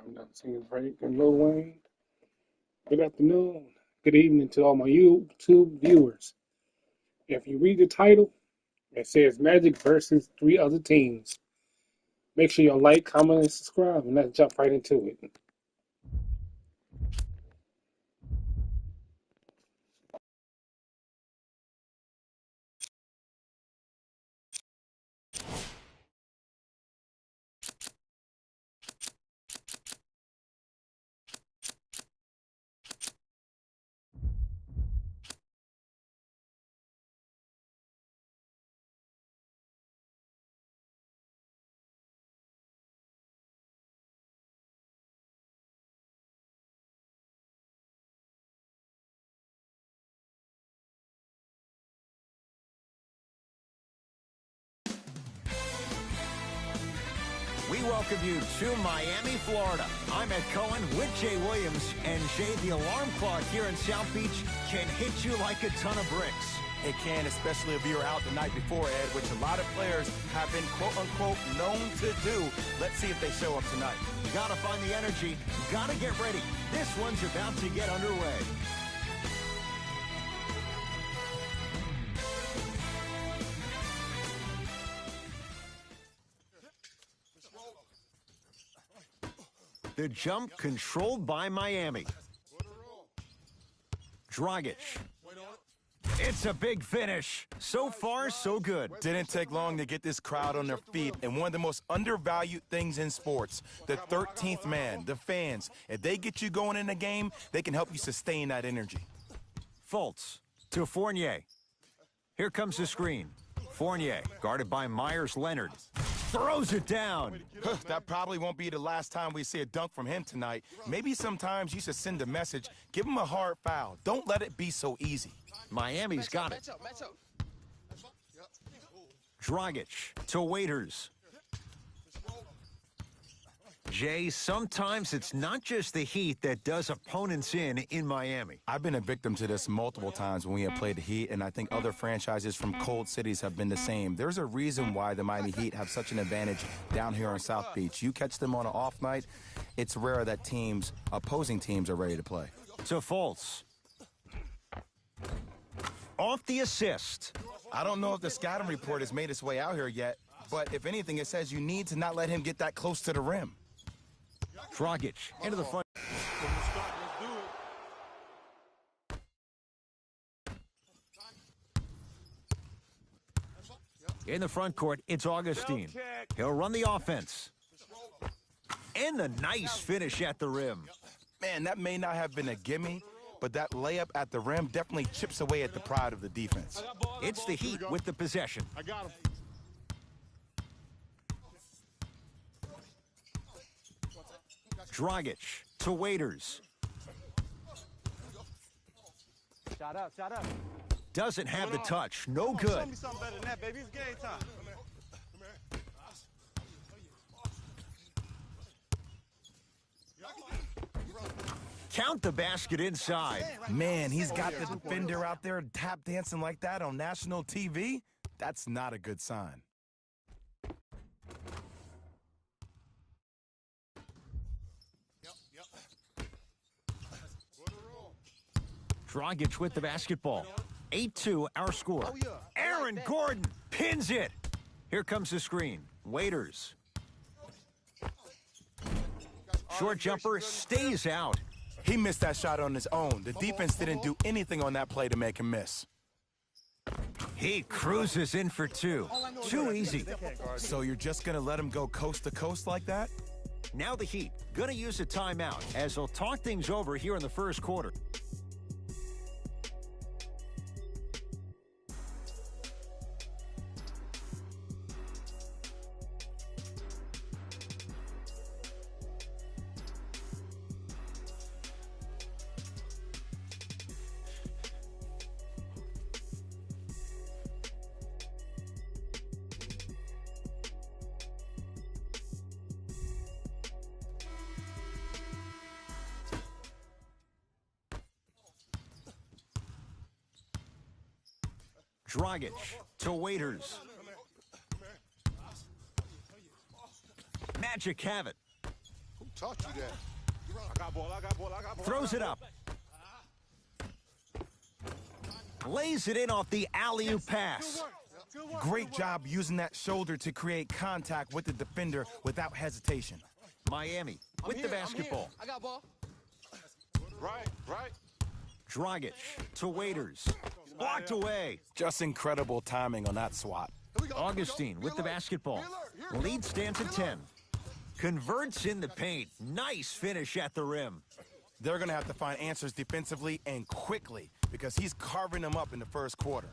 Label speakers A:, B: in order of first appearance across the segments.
A: I'm not singing Frank and Lil Wayne. Good afternoon. Good evening to all my YouTube viewers. If you read the title, it says Magic versus three other teams. Make sure you like, comment, and subscribe, and let's jump right into it.
B: We welcome you to Miami, Florida. I'm Ed Cohen with Jay Williams. And Jay, the alarm clock here in South Beach can hit you like a ton of bricks.
C: It can, especially if you're out the night before, Ed, which a lot of players have been, quote-unquote, known to do. Let's see if they show up tonight.
B: You got to find the energy. You got to get ready. This one's about to get underway. The jump controlled by Miami. Dragic. It's a big finish. So far, so good.
C: Didn't take long to get this crowd on their feet, and one of the most undervalued things in sports, the 13th man, the fans. If they get you going in the game, they can help you sustain that energy.
B: Fultz to Fournier. Here comes the screen. Fournier, guarded by Myers-Leonard. Throws it down.
C: That probably won't be the last time we see a dunk from him tonight. Maybe sometimes you should send a message. Give him a hard foul. Don't let it be so easy.
B: Miami's got it. Dragic to Waiters. Jay, sometimes it's not just the heat that does opponents in Miami.
C: I've been a victim to this multiple times when we have played the Heat, and I think other franchises from cold cities have been the same. There's a reason why the Miami Heat have such an advantage down here on South Beach. You catch them on an off night, it's rare that opposing teams are ready to play.
B: To Fultz. Off the assist.
C: I don't know if the scouting report has made its way out here yet, but if anything, it says you need to not let him get that close to the rim.
B: Dragic into the front. In the front court, it's Augustine. He'll run the offense. And a nice finish at the rim.
C: Man, that may not have been a gimme, but that layup at the rim definitely chips away at the pride of the defense.
B: It's the Heat with the possession.
D: I got him.
B: Dragic to Waiters.
D: Shot up, shot up.
B: Doesn't have the touch. No good.
D: Show me something better than that, baby. It's game time.
B: Count the basket inside.
C: Man, he's got the defender out there tap dancing like that on national TV. That's not a good sign.
B: Dragic with the basketball. 8-2, our score. Aaron Gordon pins it. Here comes the screen. Waiters. Short jumper stays out.
C: He missed that shot on his own. The defense didn't do anything on that play to make him miss.
B: He cruises in for two. Too easy.
C: So you're just going to let him go coast to coast like that?
B: Now the Heat going to use a timeout as they'll talk things over here in the first quarter. Dragic to Waiters. Magic have it.
E: taught you that.
D: I got ball, I got ball, I got ball.
B: Throws it up. Lays it in off the alley-oop pass.
D: Good work.
C: Great job using that shoulder to create contact with the defender without hesitation.
B: Miami with the basketball.
E: I got ball.
D: Right.
B: Dragic to Waiters. Blocked away.
C: Just incredible timing on that swat.
B: Augustine with the basketball. Lead stands at 10. Converts in the paint. Nice finish at the rim.
C: They're going to have to find answers defensively and quickly because he's carving them up in the first quarter.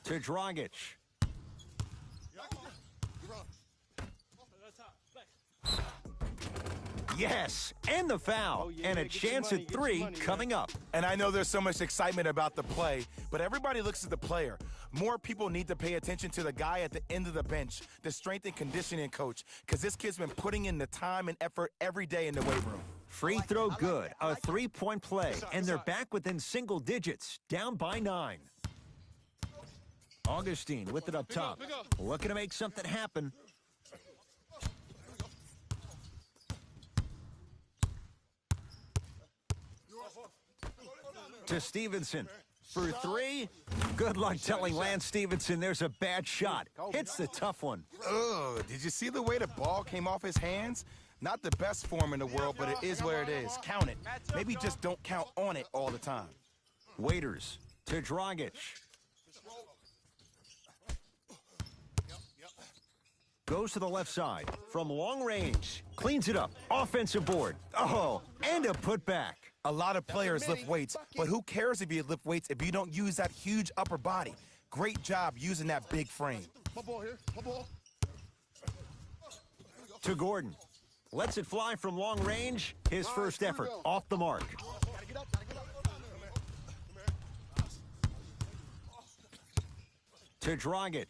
B: To Dragic. Yes, and the foul. And a chance at 3 coming up.
C: And I know there's so much excitement about the play, but everybody looks at the player. More people need to pay attention to the guy at the end of the bench, the strength and conditioning coach, because this kid's been putting in the time and effort every day in the weight room.
B: Free throw good. A 3-point play. And they're back within single digits. Down by 9. Augustine with it up top. Looking to make something happen. To Stevenson for 3. Good luck telling Lance Stevenson there's a bad shot. Hits the tough one.
C: Ugh, did you see the way the ball came off his hands? Not the best form in the world, but it is where it is. Count it. Maybe just don't count on it all the time.
B: Waiters to Dragic. Goes to the left side from long range. Cleans it up. Offensive board. Oh, and a putback.
C: A lot of players lift weights, but who cares if you lift weights if you don't use that huge upper body? Great job using that big frame.
E: My ball here. My ball.
B: To Gordon. Lets it fly from long range. His first effort off the mark. To Dragic.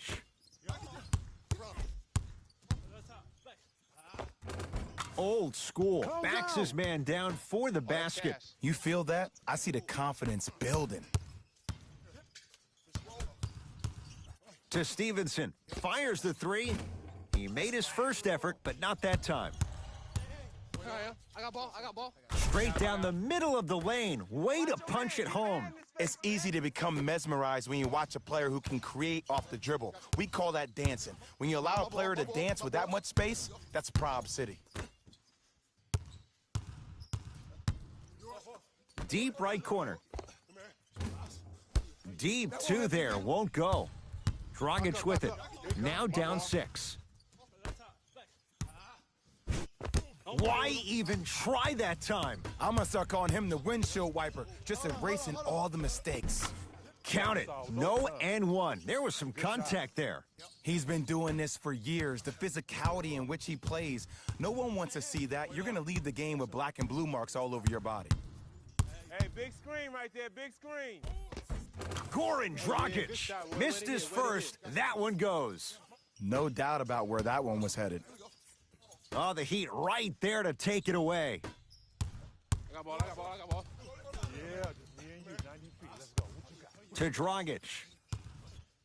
B: Old school. Backs his man down for the basket.
C: You feel that? I see the confidence building.
B: To Stevenson. Fires the 3. He made his first effort, but not that time.
E: I got ball. I got ball.
B: Straight down the middle of the lane. Way to punch it home.
C: It's easy to become mesmerized when you watch a player who can create off the dribble. We call that dancing. When you allow a player to dance with that much space, that's Prob City.
B: Deep right corner. Deep 2 there. Won't go. Dragic with it. Now down 6. Why even try that time?
C: I'm going to start calling him the windshield wiper, just erasing all the mistakes.
B: Count it. No and 1. There was some contact there.
C: He's been doing this for years. The physicality in which he plays, no one wants to see that. You're going to leave the game with black and blue marks all over your body.
D: Hey, big screen right there, big screen.
B: Goran Dragic missed his first. That one goes.
C: No doubt about where that one was headed.
B: Oh, the Heat right there to take it away.
E: I got ball. I got ball. I got ball.
D: Yeah, just me and you, 90 feet. Let's go. What you got?
B: To Dragic.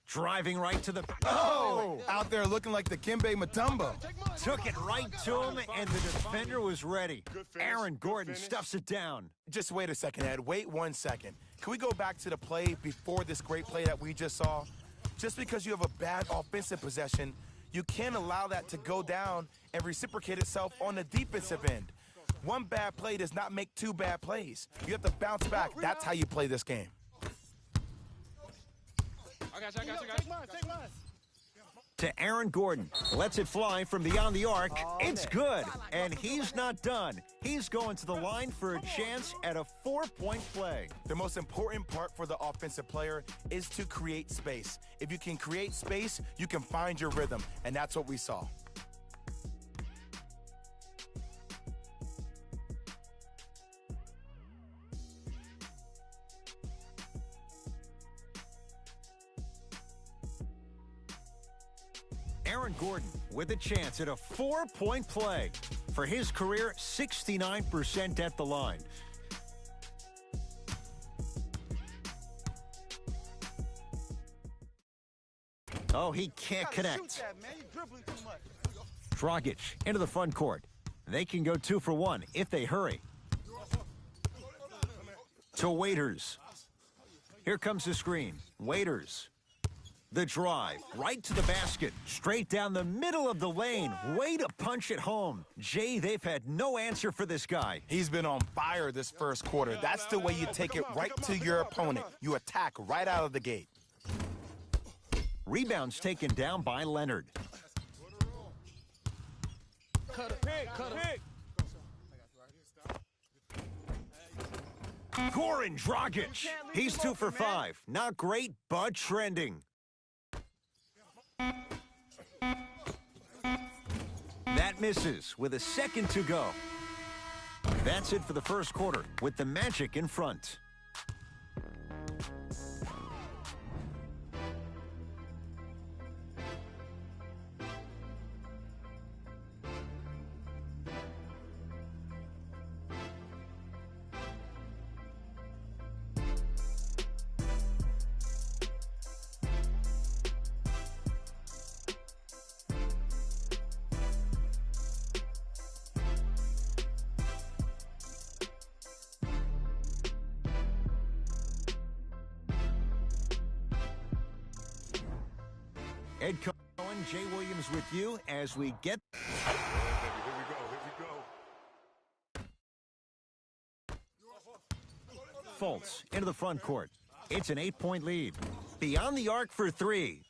B: Driving right to the...
C: Oh! Out there looking like the Kimbe Mutombo.
B: Took it right to him, and the defender was ready. Aaron Gordon stuffs it down.
C: Just wait a second, Ed. Wait 1 second. Can we go back to the play before this great play that we just saw? Just because you have a bad offensive possession, you can't allow that to go down and reciprocate itself on the defensive end. One bad play does not make 2 bad plays. You have to bounce back. That's how you play this game.
E: I got you. Take mine.
B: To Aaron Gordon. Lets it fly from beyond the arc. It's good. And he's not done. He's going to the line for a chance at a 4-point play.
C: The most important part for the offensive player is to create space. If you can create space, you can find your rhythm, and that's what we saw.
B: Aaron Gordon with a chance at a 4-point play. For his career, 69% at the line. Oh, he can't connect. Dragic into the front court. They can go 2 for 1 if they hurry. To Waiters. Here comes the screen. Waiters. The drive, right to the basket, straight down the middle of the lane. Way to punch it home. Jay, they've had no answer for this guy.
C: He's been on fire this first quarter. That's the way you take it right to your opponent. You attack right out of the gate.
B: Rebounds taken down by Leonard. Goran Dragic. He's 2 for 5. Not great, but trending. That misses with a second to go. That's it for the first quarter with the Magic in front. Ed Cohen, Jay Williams with you as we get...
D: Here we go.
B: Fultz into the front court. It's an 8-point lead. Beyond the arc for 3.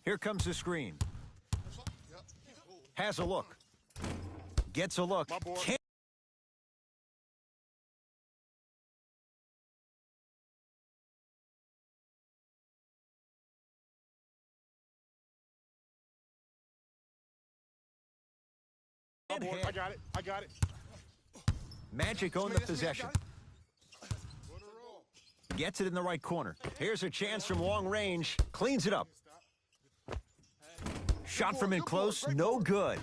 B: Here comes the screen. Has a look. Gets a look. Can't
D: I got it. I got it.
B: Magic own the possession. Gets it in the right corner. Here's a chance from long range. Cleans it up. Shot from in close. No good.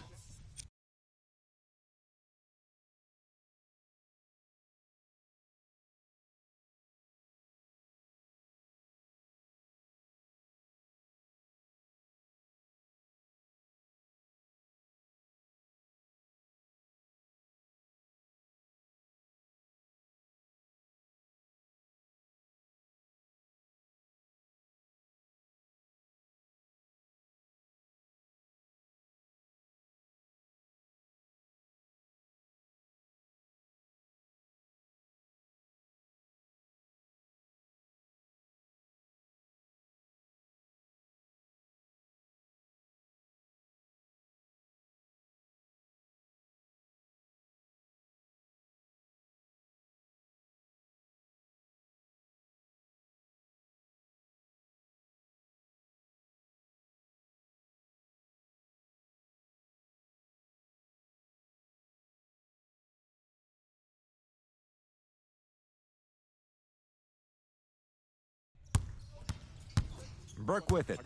B: Burke with it.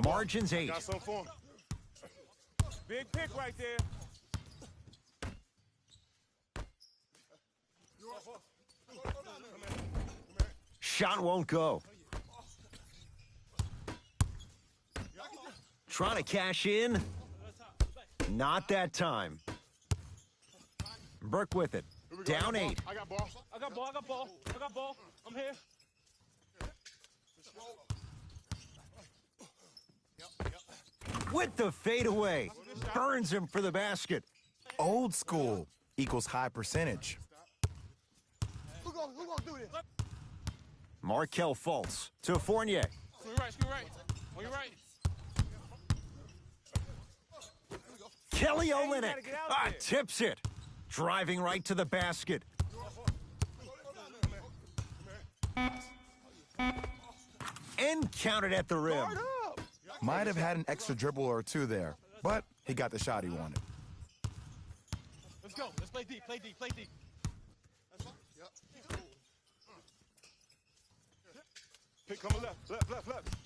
B: Margins 8.
D: Got some for him. Big pick right there.
B: Shot won't go. Trying to cash in. Not that time. Burke with it. Down 8.
E: I got ball. I got ball. I got ball. I got ball. I'm here.
B: With the fadeaway. Burns him for the basket.
C: Old school equals high percentage.
E: Who gonna do this?
B: Markelle Fultz to Fournier.
E: Screen right. Screen right. On your right.
B: Kelly Olynyk tips it. Driving right to the basket. And counted at the rim.
C: Might have had an extra dribble or two there, but he got the shot he wanted.
E: Let's go. Let's play deep. Play deep. Play deep.
D: Pick coming left. Left.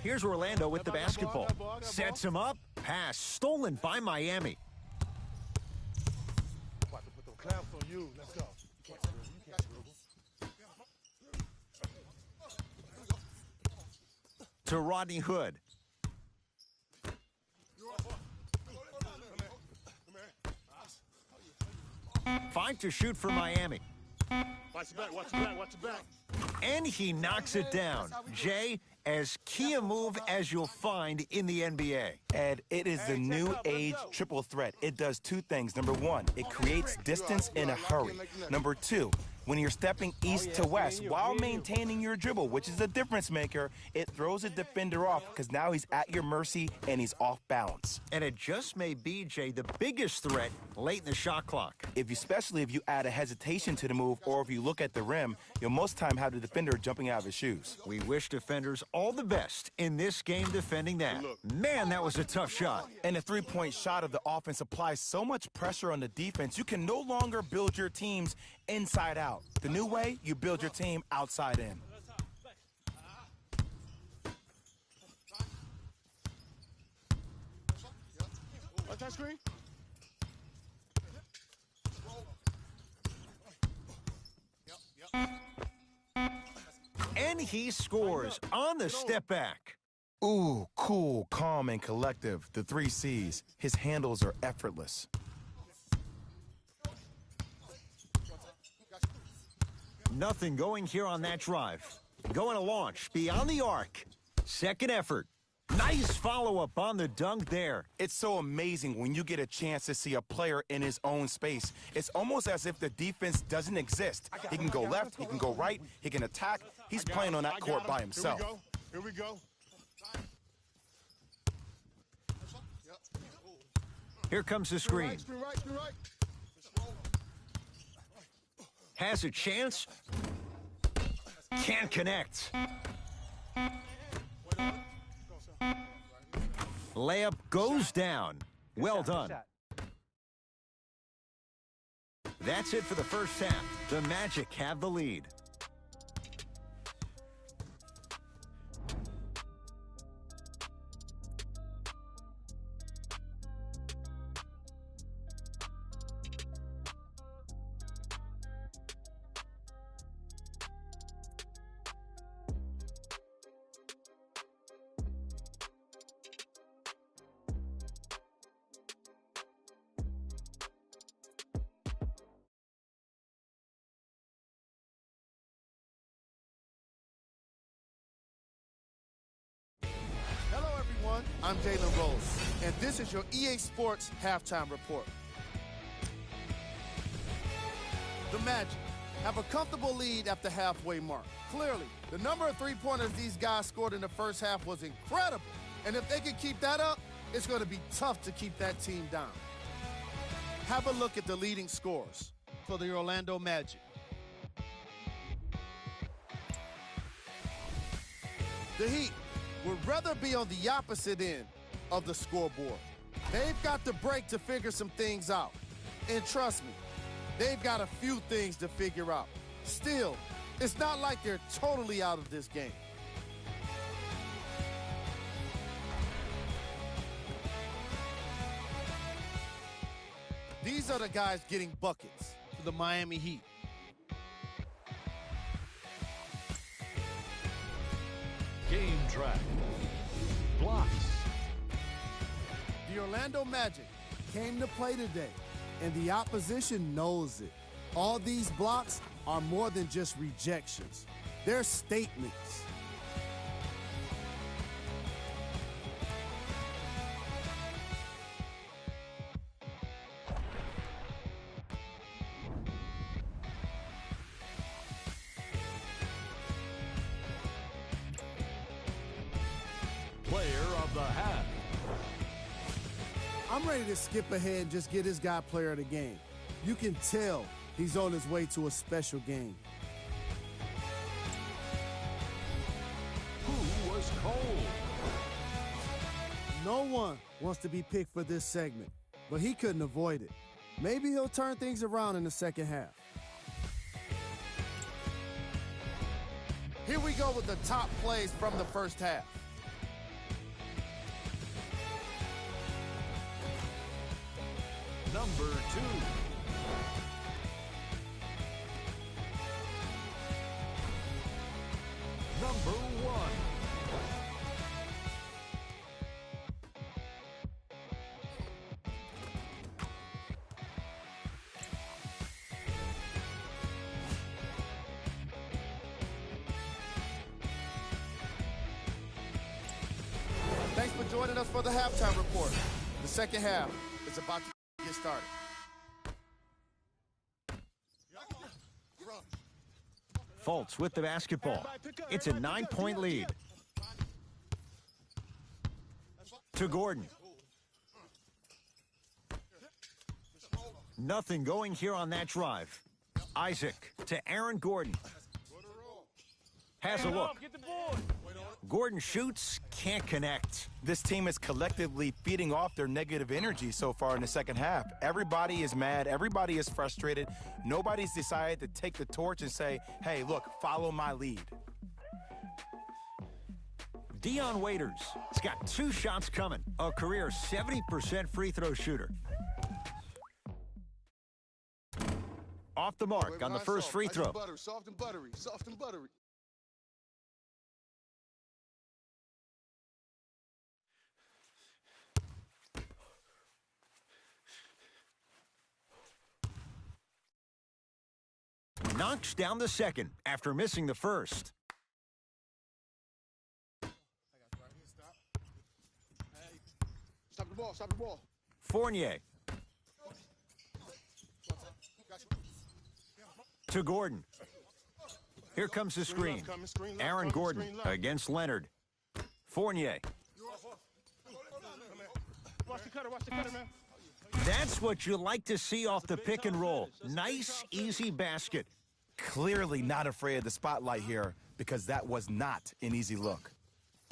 B: Here's Orlando with the basketball. Sets him up. pass stolen by Miami.
D: About to put them clamps on you. Let's go. You can't dribble. You can't dribble.
B: To Rodney Hood. Five to shoot for Miami.
D: Watch your back, watch your back, watch your back.
B: And he knocks it down. Jay, as key a move as you'll find in the NBA.
C: Ed, it is the new age triple threat. It does two things. Number one, it creates distance in a hurry. Number two, when you're stepping east to west while maintaining your dribble, which is a difference maker, it throws a defender off because now he's at your mercy and he's off balance.
B: And it just may be, Jay, the biggest threat late in the shot clock.
C: Especially if you add a hesitation to the move or if you look at the rim, you'll most time have the defender jumping out of his shoes.
B: We wish defenders all the best in this game defending that. Man, that was a tough shot.
C: And the three-point shot of the offense applies so much pressure on the defense, you can no longer build your teams inside out. The new way, you build your team outside in.
D: Watch that screen.
B: And he scores on the step back.
C: Ooh, cool, calm, and collective. The 3 C's. His handles are effortless.
B: Nothing going here on that drive. Going to launch beyond the arc. Second effort. Nice follow-up on the dunk there.
C: It's so amazing when you get a chance to see a player in his own space. It's almost as if the defense doesn't exist. He can go left, he can go right, he can attack. He's playing on that court by himself.
D: Here we go.
B: Here comes the screen.
D: Screen right, screen right.
B: Has a chance. Can't connect. Layup goes down. Well done. That's it for the first half. The Magic have the lead.
F: Hello, everyone. I'm Jalen Rose, and this is your EA Sports Halftime Report. The Magic have a comfortable lead at the halfway mark. Clearly, the number of three-pointers these guys scored in the first half was incredible, and if they can keep that up, it's going to be tough to keep that team down. Have a look at the leading scores for the Orlando Magic. The Heat would rather be on the opposite end of the scoreboard. They've got the break to figure some things out. And trust me, they've got a few things to figure out. Still, it's not like they're totally out of this game. These are the guys getting buckets for the Miami Heat.
G: Game track. Blocks.
F: The Orlando Magic came to play today, and the opposition knows it. All these blocks are more than just rejections. They're statements.
G: Player of the half.
F: I'm ready to skip ahead and just get this guy player of the game. You can tell he's on his way to a special game.
G: Who was cold?
F: No one wants to be picked for this segment, but he couldn't avoid it. Maybe he'll turn things around in the second half. Here we go with the top plays from the first half.
G: Number 2. Number 1.
F: Thanks for joining us for the halftime report. The second half is about to get started.
B: Fultz with the basketball. It's a 9-point lead. To Gordon. Nothing going here on that drive. Isaac to Aaron Gordon. Has a look. Gordon shoots, can't connect.
C: This team is collectively feeding off their negative energy so far in the second half. Everybody is mad. Everybody is frustrated. Nobody's decided to take the torch and say, hey, look, follow my lead.
B: Dion Waiters has got 2 shots coming. A career 70% free throw shooter. Off the mark on the first free throw.
F: Soft and buttery, soft and buttery.
B: Knocks down the second after missing the first.
F: Stop the ball, stop the ball.
B: Fournier. To Gordon. Here comes the screen. Aaron Gordon against Leonard. Fournier.
E: Watch the cutter, man.
B: That's what you like to see off the pick and roll. Nice, easy basket.
C: Clearly not afraid of the spotlight here because that was not an easy look.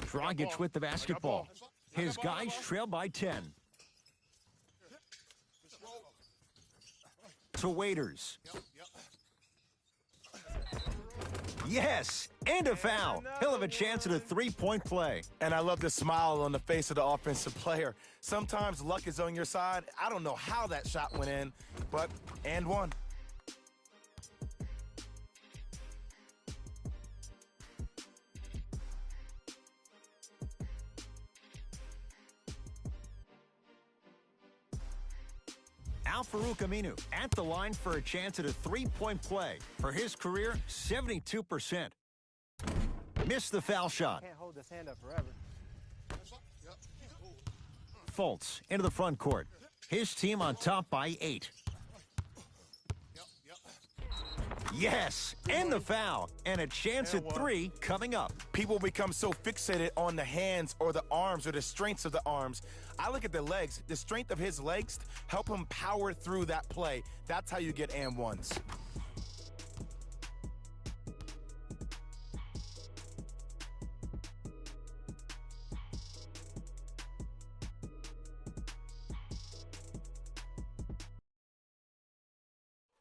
B: Dragic with the basketball. His guys trail by 10. To Waiters. Yes, and a foul. He'll have a chance at a 3-point play.
C: And I love the smile on the face of the offensive player. Sometimes luck is on your side. I don't know how that shot went in, but and one.
B: Al-Farouq Aminu at the line for a chance at a 3-point play. For his career, 72%. Missed the foul shot.
E: Can't hold this hand up forever.
B: Fultz into the front court. His team on top by 8. Yes, and the foul. And a chance at 3 coming up.
C: People become so fixated on the hands or the arms or the strengths of the arms. I look at the legs. The strength of his legs help him power through that play. That's how you get and ones.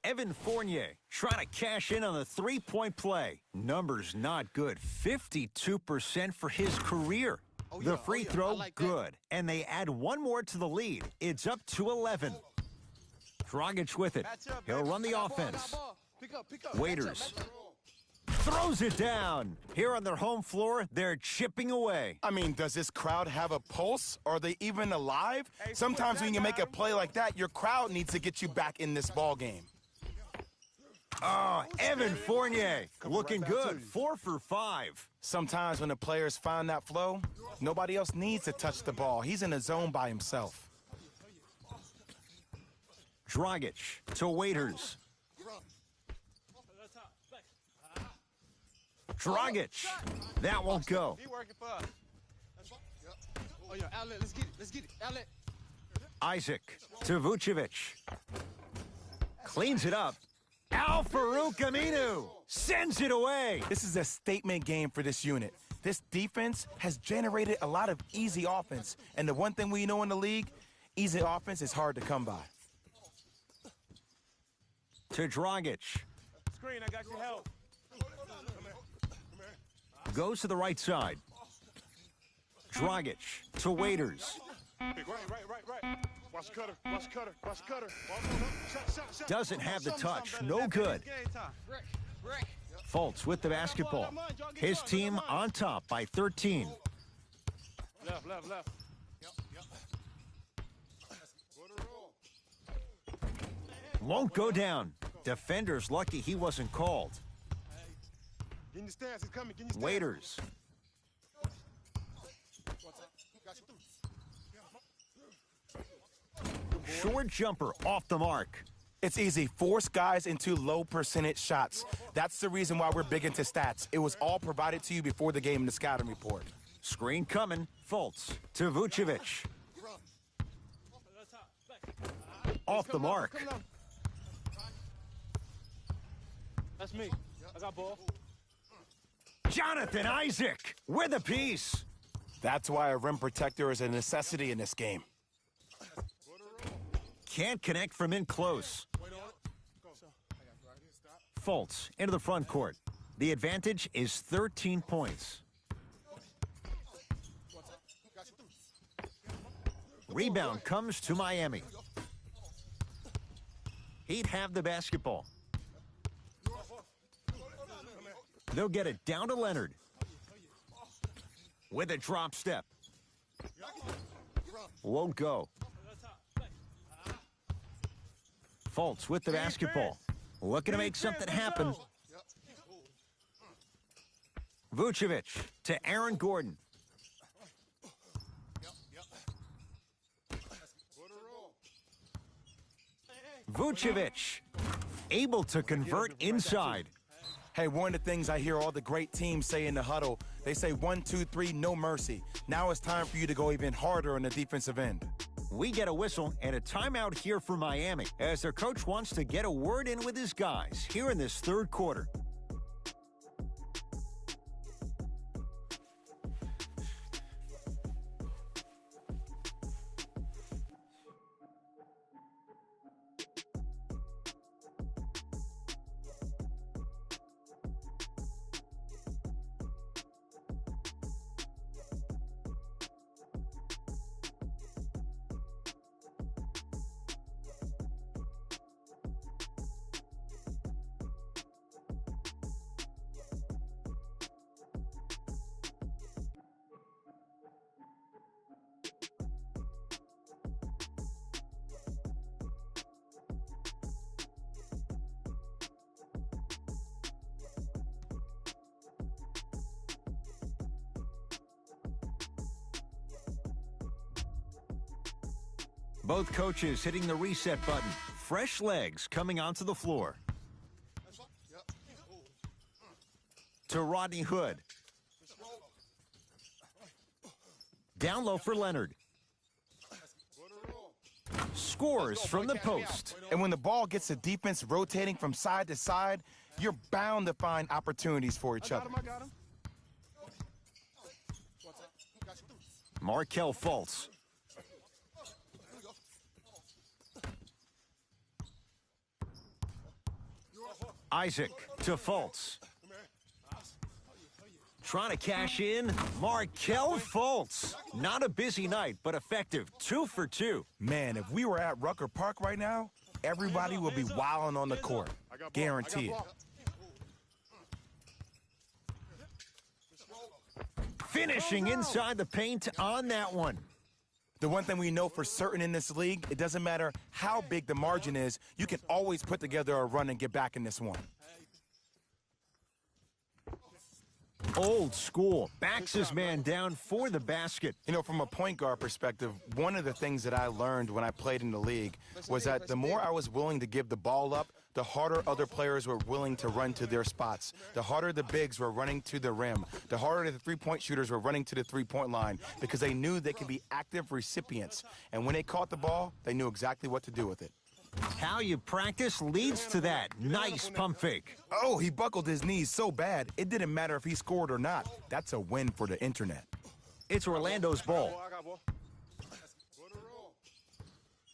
B: Evan Fournier trying to cash in on the 3-point play. Numbers not good. 52% for his career. The free throw, good. And they add one more to the lead. It's up to 11. Dragic with it. He'll run the offense. Waiters throws it down. Here on their home floor, they're chipping away.
C: I mean, does this crowd have a pulse? Are they even alive? Sometimes when you make a play like that, your crowd needs to get you back in this ball game.
B: Oh, Evan Fournier looking good. 4 for 5.
C: Sometimes when the players find that flow, nobody else needs to touch the ball. He's in a zone by himself.
B: Dragic to Waiters. Dragic. That won't go.
E: He working for us. Oh, yeah, outlet. Let's get it. Let's get it. Outlet.
B: Isaac to Vucevic. Cleans it up. Al-Farouq Aminu sends it away.
C: This is a statement game for this unit. This defense has generated a lot of easy offense. And the one thing we know in the league, easy offense is hard to come by.
B: To Dragic.
E: Screen, I got your help.
B: Goes to the right side. Dragic to Waiters.
E: Right. Watch cutter, watch cutter, watch cutter. Shot.
B: Doesn't have the touch. No good. Fultz with the basketball. His team on top by 13.
E: Left.
B: Won't go down. Defender's lucky he wasn't called.
E: Get in the stance, he's coming. Get in the stance.
B: Waiters. Short jumper off the mark.
C: It's easy. Force guys into low percentage shots. That's the reason why we're big into stats. It was all provided to you before the game in the scouting report.
B: Screen coming. Fultz to Vucevic. Off the mark.
E: That's me. I got ball.
B: Jonathan Isaac with a piece.
C: That's why a rim protector is a necessity in this game.
B: Can't connect from in close. Fultz into the front court. The advantage is 13 points. Rebound comes to Miami. He'd have the basketball. They'll get it down to Leonard. With a drop step. Won't go. Fultz with the basketball. Looking to make something happen. Vucevic to Aaron Gordon. Vucevic able to convert inside.
C: Hey, one of the things I hear all the great teams say in the huddle, they say 1, 2, 3, no mercy. Now it's time for you to go even harder on the defensive end.
B: We get a whistle and a timeout here for Miami as their coach wants to get a word in with his guys here in this third quarter. Both coaches hitting the reset button. Fresh legs coming onto the floor. To Rodney Hood. Down low for Leonard. Scores from the post.
C: And when the ball gets the defense rotating from side to side, you're bound to find opportunities for each other.
E: I got him.
B: Markelle Fultz. Isaac to Fultz. Trying to cash in, Markelle Fultz. Not a busy night, but effective. 2 for 2.
C: Man, if we were at Rucker Park right now, everybody would be wilding on the court. Guarantee it.
B: Finishing inside the paint on that one.
C: The one thing we know for certain in this league, it doesn't matter how big the margin is, you can always put together a run and get back in this one.
B: Old school. Backs his man down for the basket.
C: You know, from a point guard perspective, one of the things that I learned when I played in the league was that the more I was willing to give the ball up, the harder other players were willing to run to their spots. The harder the bigs were running to the rim. The harder the three-point shooters were running to the three-point line because they knew they could be active recipients. And when they caught the ball, they knew exactly what to do with it.
B: How you practice leads to that. Nice pump fake.
C: Oh, he buckled his knees so bad, it didn't matter if he scored or not. That's a win for the internet.
B: It's Orlando's ball.
E: I got ball.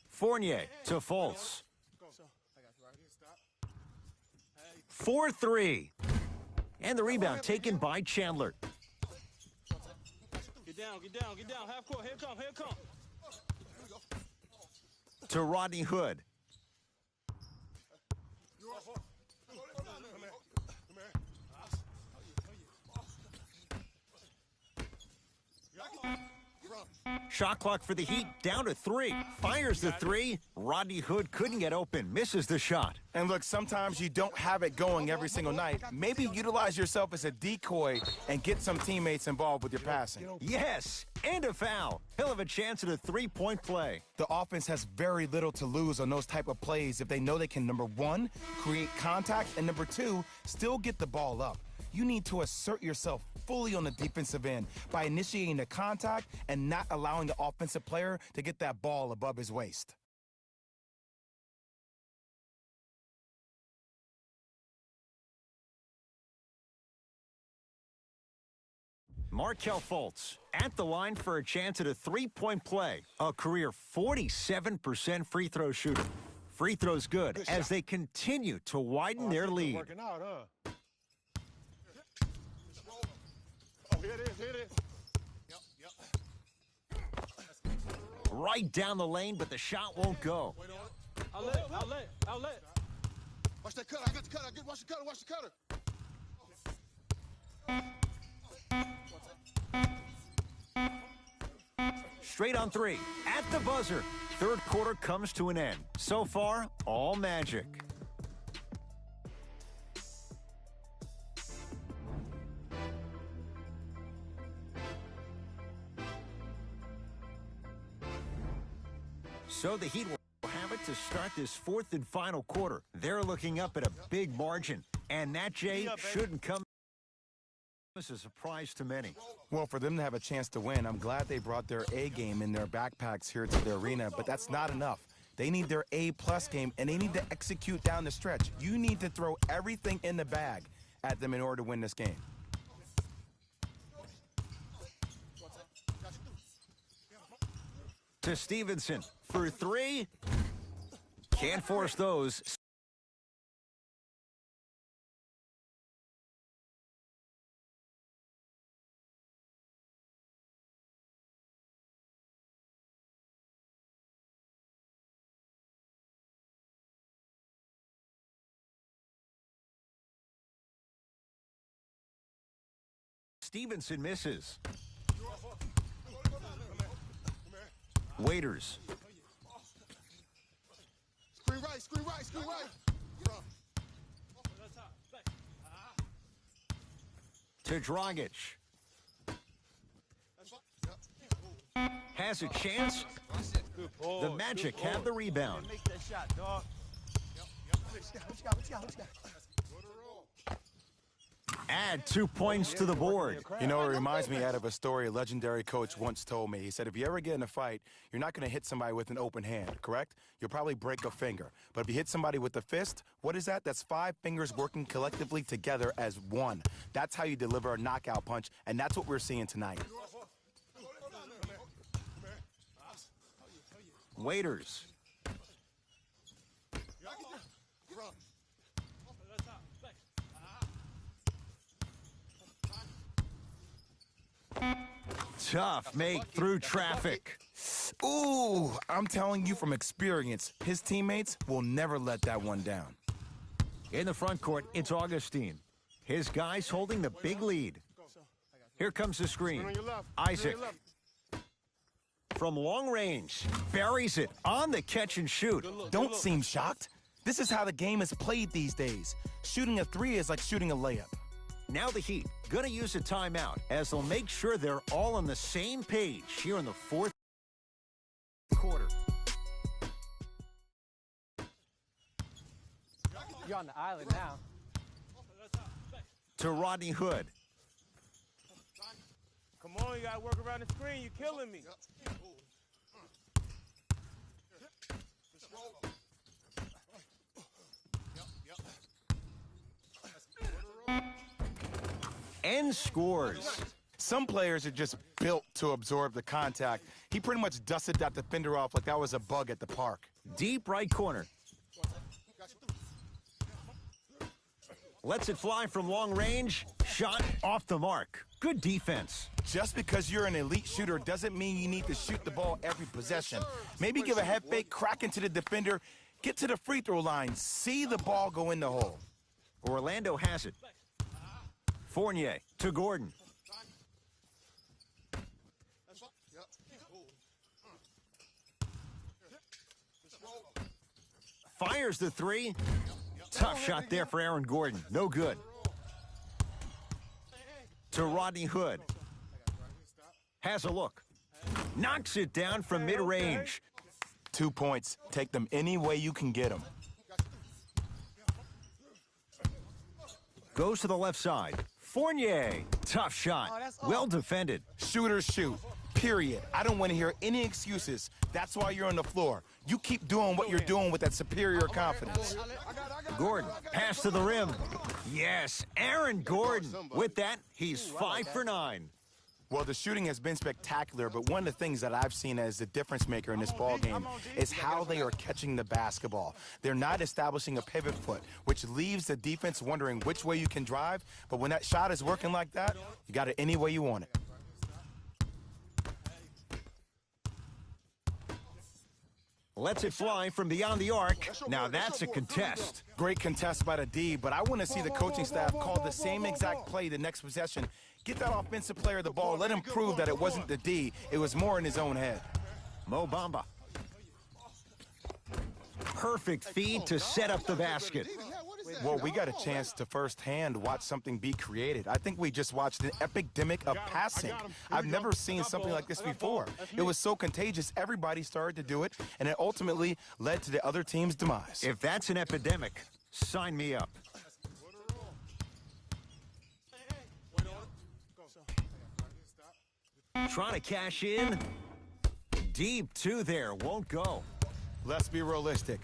B: Fournier to Fultz. 4-3. And the rebound taken by Chandler.
E: Get down. Half court. Here it come.
B: to Rodney Hood. Shot clock for the Heat down to 3. Fires the 3. Rodney Hood couldn't get open. Misses the shot.
C: And look, sometimes you don't have it going every single night. Maybe utilize yourself as a decoy and get some teammates involved with your passing.
B: Yes, and a foul. He'll have a chance at a three-point play.
C: The offense has very little to lose on those type of plays if they know they can, number one, create contact, and number two, still get the ball up. You need to assert yourself fully on the defensive end by initiating the contact and not allowing the offensive player to get that ball above his waist.
B: Markelle Fultz at the line for a chance at a three-point play. A career 47% free throw shooter. Free throws good as they continue to widen their lead.
D: Working out, huh? Oh, here it is, here it is.
B: Right down the lane, but the shot won't go.
E: Outlet.
F: Watch that cutter. I got the cutter. Watch the cutter. Watch the cutter.
B: Straight on 3 at the buzzer. Third quarter comes to an end. So far, all magic. So the Heat will have it to start this fourth and final quarter. They're looking up at a big margin, and that, Jay, shouldn't come as a surprise to many.
C: Well, for them to have a chance to win, I'm glad they brought their A game in their backpacks here to the arena, but that's not enough. They need their A-plus game, and they need to execute down the stretch. You need to throw everything in the bag at them in order to win this game.
B: To Stevenson for 3. Can't force those. Stevenson misses. Waiters.
F: Screen right.
B: To Dragic. Has a chance. The Magic have the rebound.
D: Make that shot, dog.
B: Add 2 points to the board.
C: You know, it reminds me out of a story a legendary coach once told me. He said, if you ever get in a fight, you're not going to hit somebody with an open hand, correct? You'll probably break a finger. But if you hit somebody with a fist, what is that? That's 5 fingers working collectively together as one. That's how you deliver a knockout punch, and that's what we're seeing tonight.
B: Waiters. Tough make through traffic.
C: Ooh, I'm telling you from experience, his teammates will never let that one down.
B: In the front court, it's Augustine. His guys holding the big lead. Here comes the screen. Isaac. From long range, buries it on the catch and shoot.
C: Don't seem shocked. This is how the game is played these days. Shooting a 3 is like shooting a layup.
B: Now the Heat gonna use a timeout as they'll make sure they're all on the same page here in the fourth quarter.
E: You're on the island now.
B: To Rodney Hood.
H: Come on, you gotta work around the screen. You're killing me.
B: And scores.
C: Some players are just built to absorb the contact. He pretty much dusted that defender off like that was a bug at the park.
B: Deep right corner. Lets it fly from long range. Shot off the mark. Good defense.
C: Just because you're an elite shooter doesn't mean you need to shoot the ball every possession. Maybe give a head fake, crack into the defender, get to the free throw line, see the ball go in the hole.
B: Orlando has it. Fournier to Gordon. Fires the three. Tough shot there for Aaron Gordon. No good. To Rodney Hood. Has a look. Knocks it down from mid-range.
C: 2 points. Take them any way you can get them.
B: Goes to the left side. Fournier. Tough shot. Well defended.
C: Shooters shoot. Period. I don't want to hear any excuses. That's why you're on the floor. You keep doing what you're doing with that superior confidence.
B: Gordon, pass to the rim. Yes, Aaron Gordon. With that, he's 5 for 9.
C: Well, the shooting has been spectacular, but one of the things that I've seen as the difference maker in this ball game is how they are catching the basketball. They're not establishing a pivot foot, which leaves the defense wondering which way you can drive, but when that shot is working like that, you got it any way you want it.
B: Lets it fly from beyond the arc. Now that's a contest.
C: Great contest by the D, but I want to see the coaching staff call the same exact play the next possession. Get that offensive player the ball. Let him prove that it wasn't the D. It was more in his own head.
B: Mo Bamba. Perfect feed to set up the basket.
C: Well, we got a chance to firsthand watch something be created. I think we just watched an epidemic of passing. I've never seen something like this before. It was so contagious, everybody started to do it, and it ultimately led to the other team's demise.
B: If that's an epidemic, sign me up. Trying to cash in. Deep two there, won't go.
C: Let's be realistic.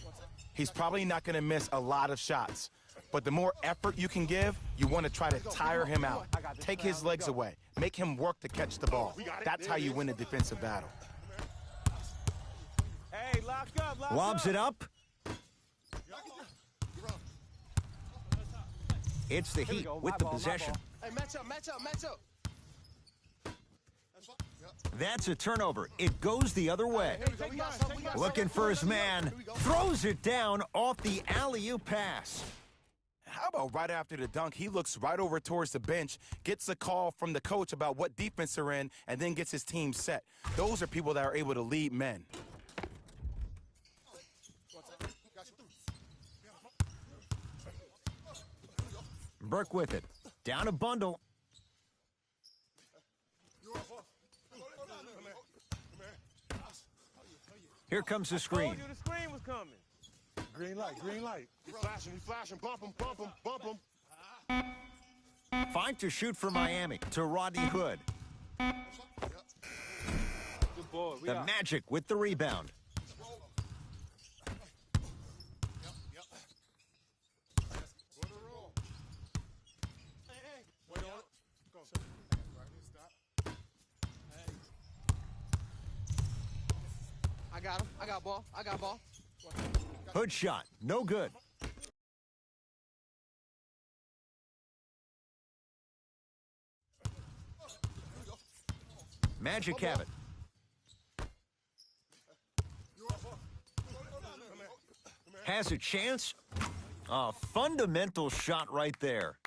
C: He's probably not going to miss a lot of shots. But the more effort you can give, you want to try to tire him out. Take his legs away. Make him work to catch the ball. That's how you win a defensive battle.
H: Hey, lock up, lock
B: Lobs
H: up.
B: it up. It's the Heat with the possession.
E: Hey, match up, match up, match up.
B: That's a turnover. It goes the other way. Looking for his man. Throws it down off the alley-oop pass.
C: How about right after the dunk, he looks right over towards the bench, gets a call from the coach about what defense they're in, and then gets his team set. Those are people that are able to lead men.
B: Burke with it. Down a bundle. Here comes the screen.
H: Told you the screen was coming.
D: Green light, green light.
F: He flashing, bump him, bump him, bump him.
B: 5 to shoot for Miami to Rodney Hood.
H: Good boy. We
B: The
H: out.
B: Magic with the rebound.
E: I got him. I got ball. I got ball.
B: Hood shot. No good. Magic have it. Has a chance. A fundamental shot right there.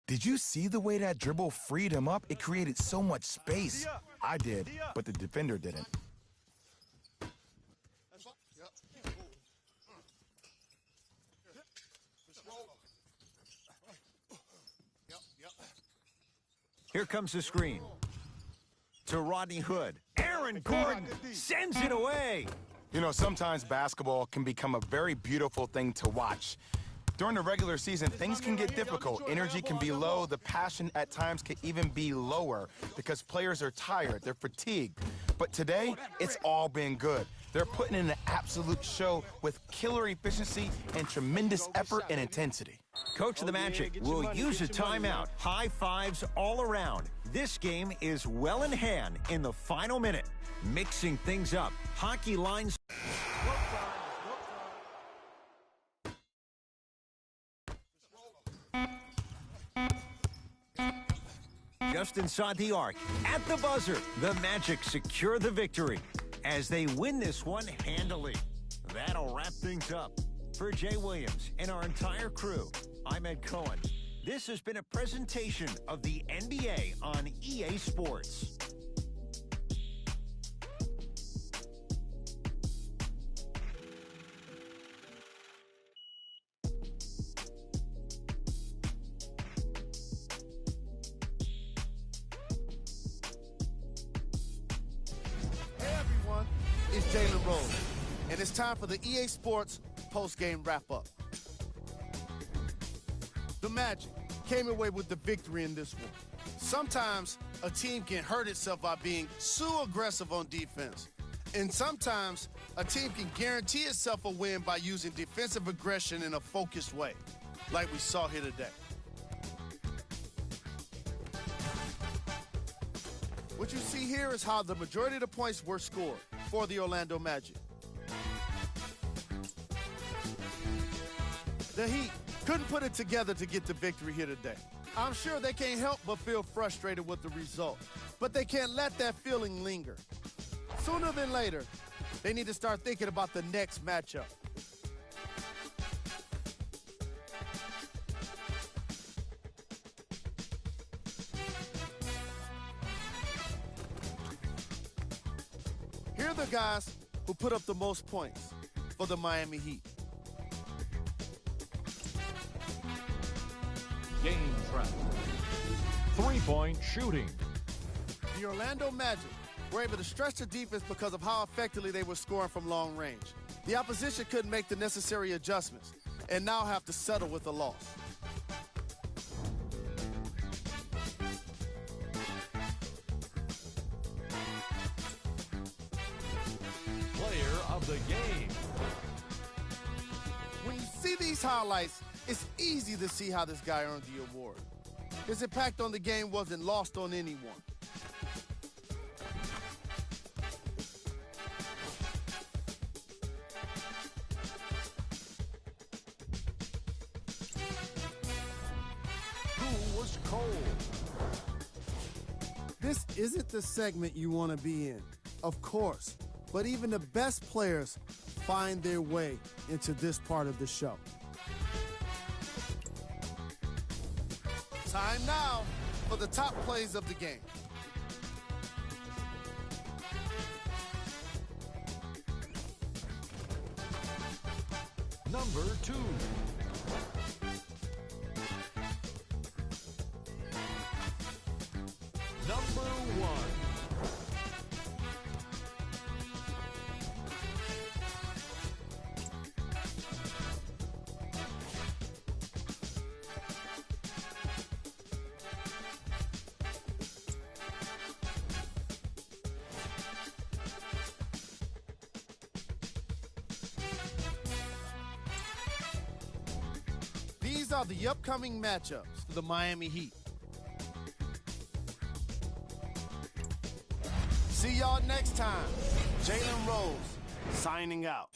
C: Did you see the way that dribble freed him up? It created so much space. I did, but the defender didn't.
B: Here comes the screen. To Rodney Hood. Aaron Gordon sends it away.
C: You know, sometimes basketball can become a very beautiful thing to watch. During the regular season, things can get difficult. Energy can be low. The passion at times can even be lower because players are tired. They're fatigued. But today, it's all been good. They're putting in an absolute show with killer efficiency and tremendous effort and intensity.
B: Coach of the Magic will use a timeout. High fives all around. This game is well in hand in the final minute. Mixing things up. Hockey lines. just inside the arc. At the buzzer, the Magic secure the victory as they win this one handily. That'll wrap things up. For Jay Williams and our entire crew, I'm Ed Cohen. This has been a presentation of the NBA on EA Sports.
F: Hey everyone, it's Jalen Rose, and it's time for the EA Sports post-game wrap-up. The Magic came away with the victory in this one. Sometimes a team can hurt itself by being so aggressive on defense, and sometimes a team can guarantee itself a win by using defensive aggression in a focused way, like we saw here today. What you see here is how the majority of the points were scored for the Orlando Magic. The Heat couldn't put it together to get the victory here today. I'm sure they can't help but feel frustrated with the result, but they can't let that feeling linger. Sooner than later, they need to start thinking about the next matchup. Here are the guys who put up the most points for the Miami Heat.
G: Game track. Three-point shooting.
F: The Orlando Magic were able to stretch the defense because of how effectively they were scoring from long range. The opposition couldn't make the necessary adjustments and now have to settle with a loss.
G: Player of the game.
F: When you see these highlights, it's easy to see how this guy earned the award. His impact on the game wasn't lost on anyone.
G: Who was cold?
F: This isn't the segment you want to be in, of course, but even the best players find their way into this part of the show. Time now for the top plays of the game.
G: Number 2. Number 1.
F: These are the upcoming matchups for the Miami Heat. See y'all next time. Jalen Rose signing out.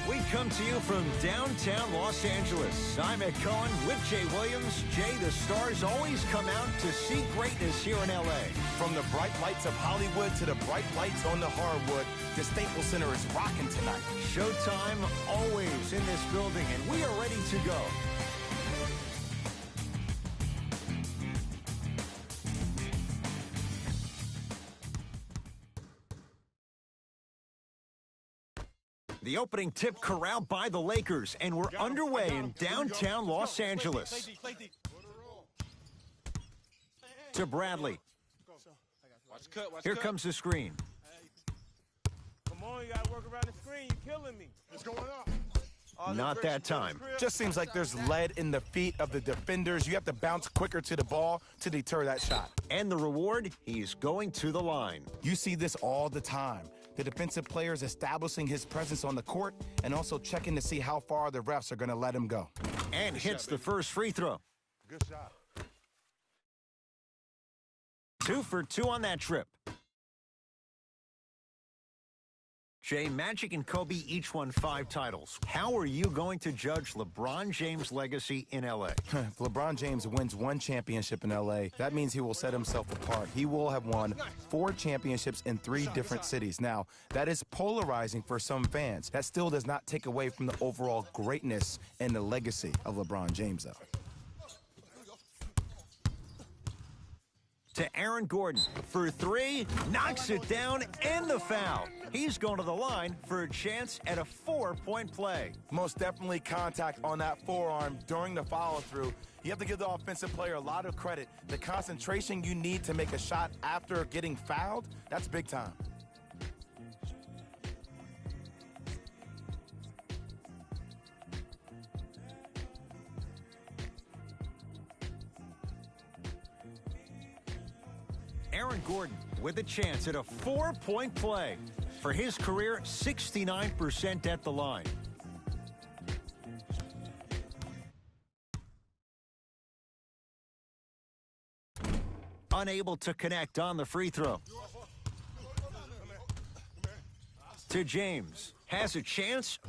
B: We come to you from downtown Los Angeles. I'm Ed Cohen with Jay Williams. Jay, the stars always come out to see greatness here in L.A.
C: From the bright lights of Hollywood to the bright lights on the hardwood, the Staples Center is rocking tonight.
B: Showtime always in this building, and we are ready to go. The opening tip corralled by the Lakers, and we're underway in downtown Los Angeles. To Bradley. Here comes the screen.
H: Come on, you gotta work around the screen. You're killing me.
D: It's going up.
B: Not that time.
C: Just seems like there's lead in the feet of the defenders. You have to bounce quicker to the ball to deter that shot.
B: And the reward, he's going to the line.
C: You see this all the time. The defensive players establishing his presence on the court and also checking to see how far the refs are going to let him go.
B: And hits the first free throw.
D: Good shot.
B: 2 for 2 on that trip. Jay, Magic and Kobe each won 5 titles. How are you going to judge LeBron James' legacy in L.A.?
C: If LeBron James wins 1 championship in L.A., that means he will set himself apart. He will have won 4 championships in 3 different cities. Now, that is polarizing for some fans. That still does not take away from the overall greatness and the legacy of LeBron James, though.
B: To Aaron Gordon for 3, knocks it down, and the foul. He's going to the line for a chance at a 4-point play.
C: Most definitely contact on that forearm during the follow-through. You have to give the offensive player a lot of credit. The concentration you need to make a shot after getting fouled, that's big time.
B: Aaron Gordon with a chance at a 4-point play. For his career, 69% at the line. Unable to connect on the free throw. To James. Has a chance.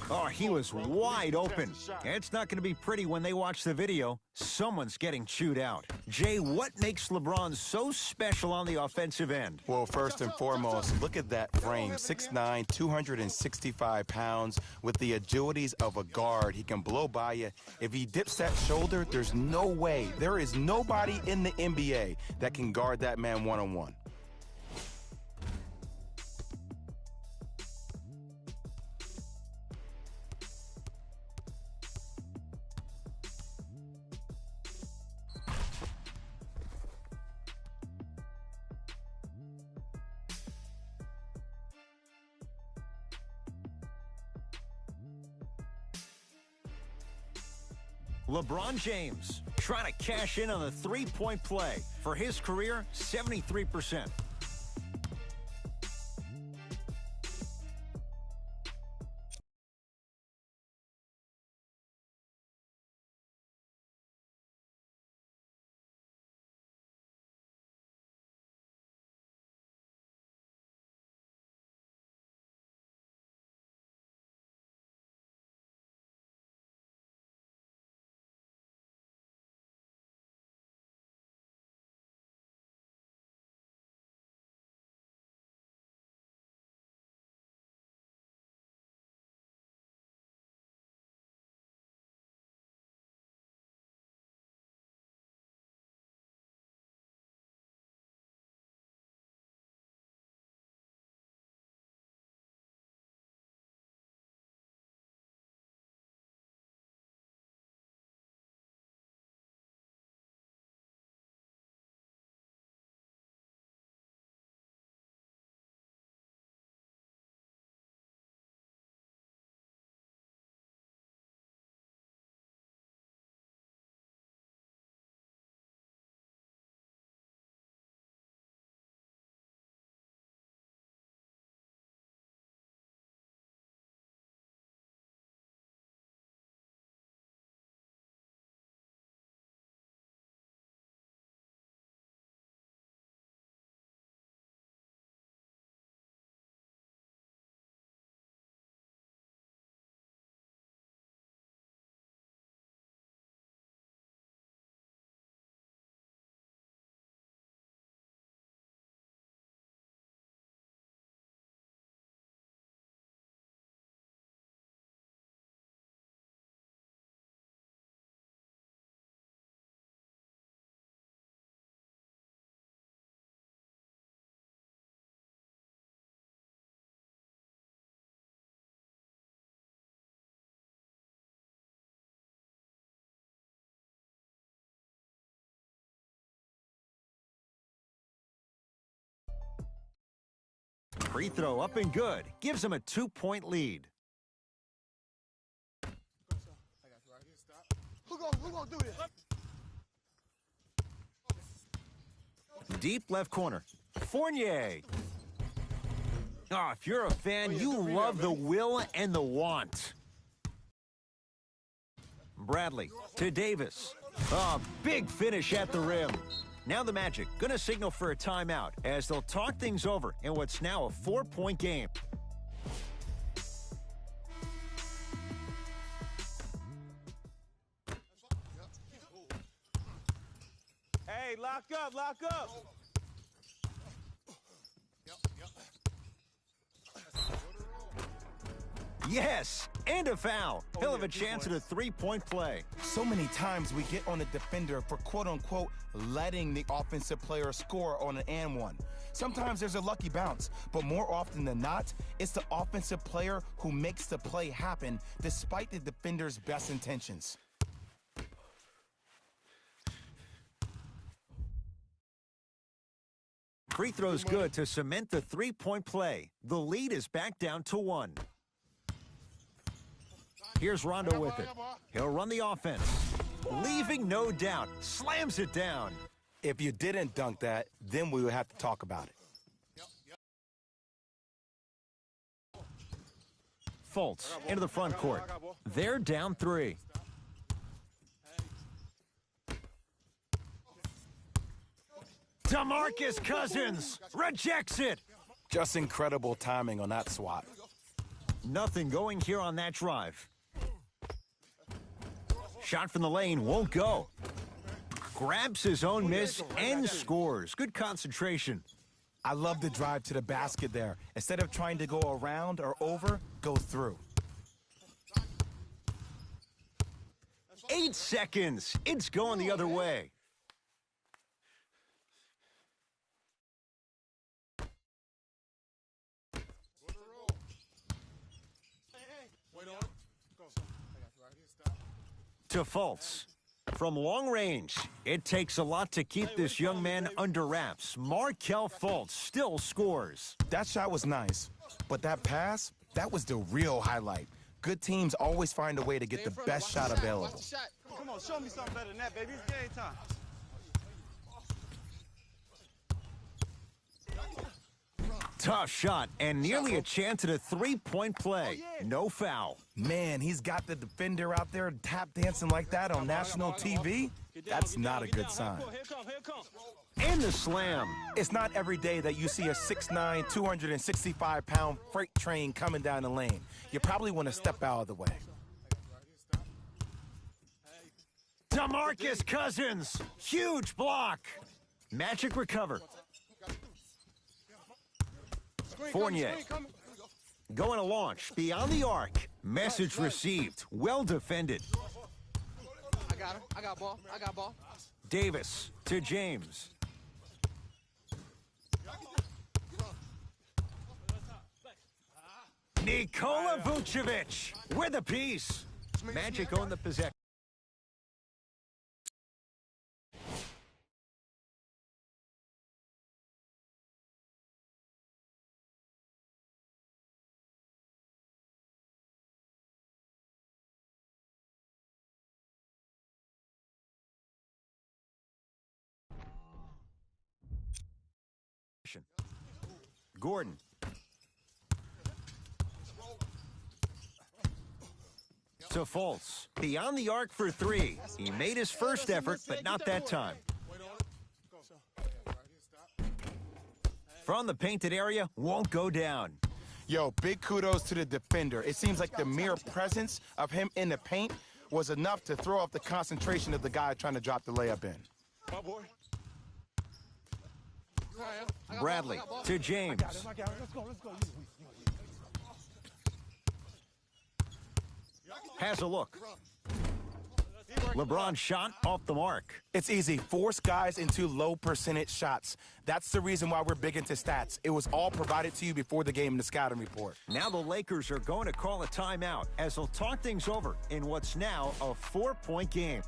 B: Oh, he was wide open. It's not going to be pretty when they watch the video. Someone's getting chewed out. Jay, what makes LeBron so special on the offensive end?
C: Well, first and foremost, look at that frame. 6'9", 265 pounds. With the agilities of a guard, he can blow by you. If he dips that shoulder, there's no way. There is nobody in the NBA that can guard that man one-on-one.
B: LeBron James trying to cash in on the 3-point play. For his career, 73%. Free throw up and good. Gives him a 2-point lead.
E: Who gonna do this?
B: Deep left corner. Fournier. Oh, if you're a fan, you love the will and the want. Bradley to Davis. Oh, big finish at the rim. Now the Magic gonna signal for a timeout as they'll talk things over in what's now a 4-point game.
H: Hey, lock up, lock up.
B: Yes, and a foul. He'll have a chance at a 3-point play.
C: So many times we get on the defender for quote-unquote letting the offensive player score on an and one. Sometimes there's a lucky bounce, but more often than not, it's the offensive player who makes the play happen despite the defender's best intentions.
B: Free throw's good to cement the 3-point play. The lead is back down to 1. Here's Rondo with it. He'll run the offense. Leaving no doubt. Slams it down.
C: If you didn't dunk that, then we would have to talk about it.
B: Fultz into the front court. They're down 3. DeMarcus Cousins rejects it.
C: Just incredible timing on that swat.
B: Nothing going here on that drive. Shot from the lane won't go. Grabs his own miss and scores. Good concentration.
C: I love the drive to the basket there. Instead of trying to go around or over, go through.
B: 8 seconds. It's going the other way. To Fultz. From long range, it takes a lot to keep this young man under wraps. Markelle Fultz still scores.
C: That shot was nice, but that pass, that was the real highlight. Good teams always find a way to get the best shot available.
H: Come on, show me something better than that, baby. It's game time.
B: Tough shot and nearly a chance at a 3-point play. No foul.
C: Man, he's got the defender out there tap dancing like that on national TV. That's not a good sign.
H: Here come.
B: And the slam.
C: It's not every day that you see a 6'9", 265-pound freight train coming down the lane. You probably want to step out of the way.
B: DeMarcus Cousins. Huge block. Magic recover. Fournier. Going to launch. Beyond the arc. Message received. Well defended.
E: I got him. I got ball.
B: Davis to James. Nikola Vucevic with a piece. Magic on the possession. Gordon. To Fultz. Beyond the arc for 3. He made his first effort, but not that time. From the painted area, won't go down.
C: Yo, big kudos to the defender. It seems like the mere presence of him in the paint was enough to throw off the concentration of the guy trying to drop the layup in.
H: My boy.
B: Bradley to James.
D: Let's go.
B: Has a look. LeBron shot off the mark.
C: It's easy. Force guys into low percentage shots. That's the reason why we're big into stats. It was all provided to you before the game in the scouting report.
B: Now the Lakers are going to call a timeout as they'll talk things over in what's now a 4-point game.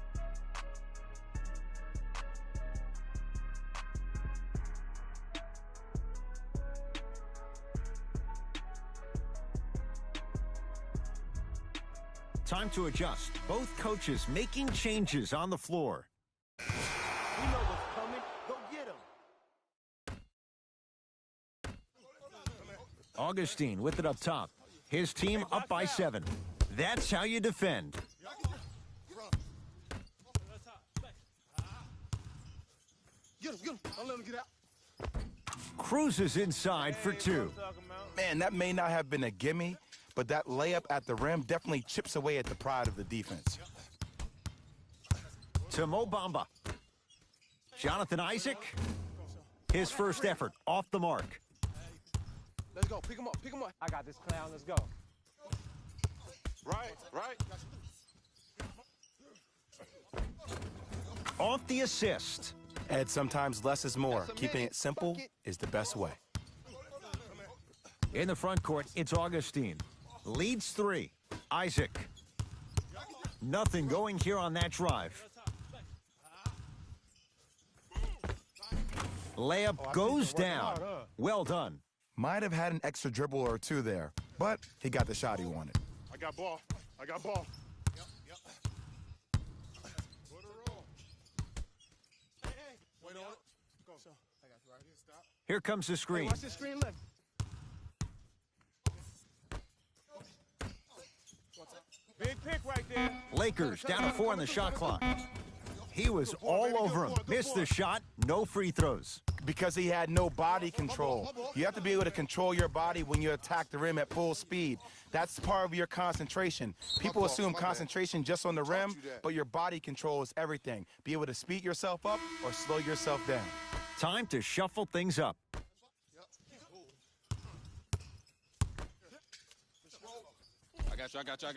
B: Time to adjust. Both coaches making changes on the floor.
H: We know what's coming. Go get him.
B: Augustine with it up top. His team up by 7. That's how you defend.
F: Get him. Don't let him get out.
B: Cruises inside for 2.
C: Man, that may not have been a gimme, but that layup at the rim definitely chips away at the pride of the defense.
B: To Mo Bamba. Jonathan Isaac. His first effort off the mark.
E: Let's go. Pick him up.
H: I got this clown. Let's go.
E: Right.
B: Off the assist.
C: Ed, sometimes less is more. Keeping it simple is the best way.
B: In the front court, it's Augustine. Leads 3. Isaac. Nothing going here on that drive. Layup goes down. Well done.
C: Might have had an extra dribble or 2 there, but he got the shot he wanted.
D: I got ball.
F: Wait on it. Go. I got you right here. Stop.
B: Here comes the screen.
E: Watch this screen left.
H: Big pick right there.
B: Lakers down to 4 on the shot clock. He was all over him. Missed the shot. No free throws.
C: Because he had no body control. You have to be able to control your body when you attack the rim at full speed. That's part of your concentration. People assume concentration just on the rim, but your body control is everything. Be able to speed yourself up or slow yourself down.
B: Time to shuffle things up.
E: I got you.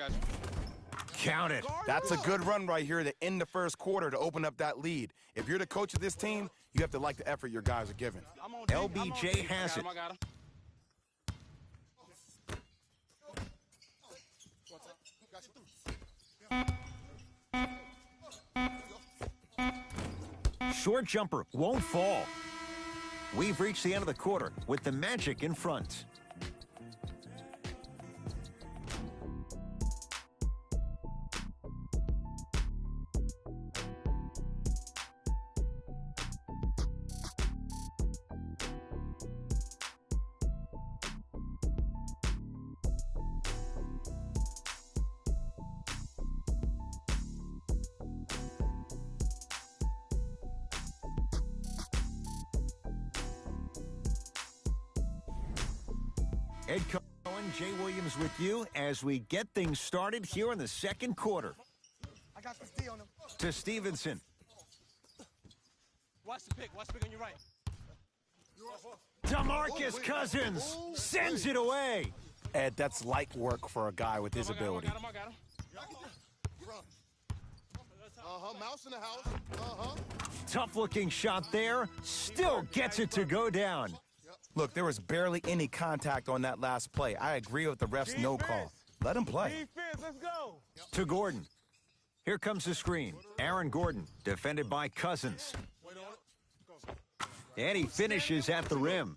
B: Count it.
C: That's a good run right here to end the first quarter to open up that lead. If you're the coach of this team, you have to like the effort your guys are giving.
B: LBJ has it.
E: I got him.
B: Short jumper won't fall. We've reached the end of the quarter with the Magic in front. Ed Cohen, Jay Williams with you as we get things started here in the second quarter.
F: I got this D on him.
B: To Stevenson.
E: Watch the pick on your right.
B: DeMarcus Cousins sends it away.
C: Ed, that's light work for a guy with his ability.
E: I got him.
F: Mouse in the house.
B: Tough looking shot there. Still gets it to go down.
C: Look, there was barely any contact on that last play. I agree with the ref's no call. Let him play.
H: Defense, let's go.
B: To Gordon. Here comes the screen. Aaron Gordon, defended by Cousins. And he finishes at the rim.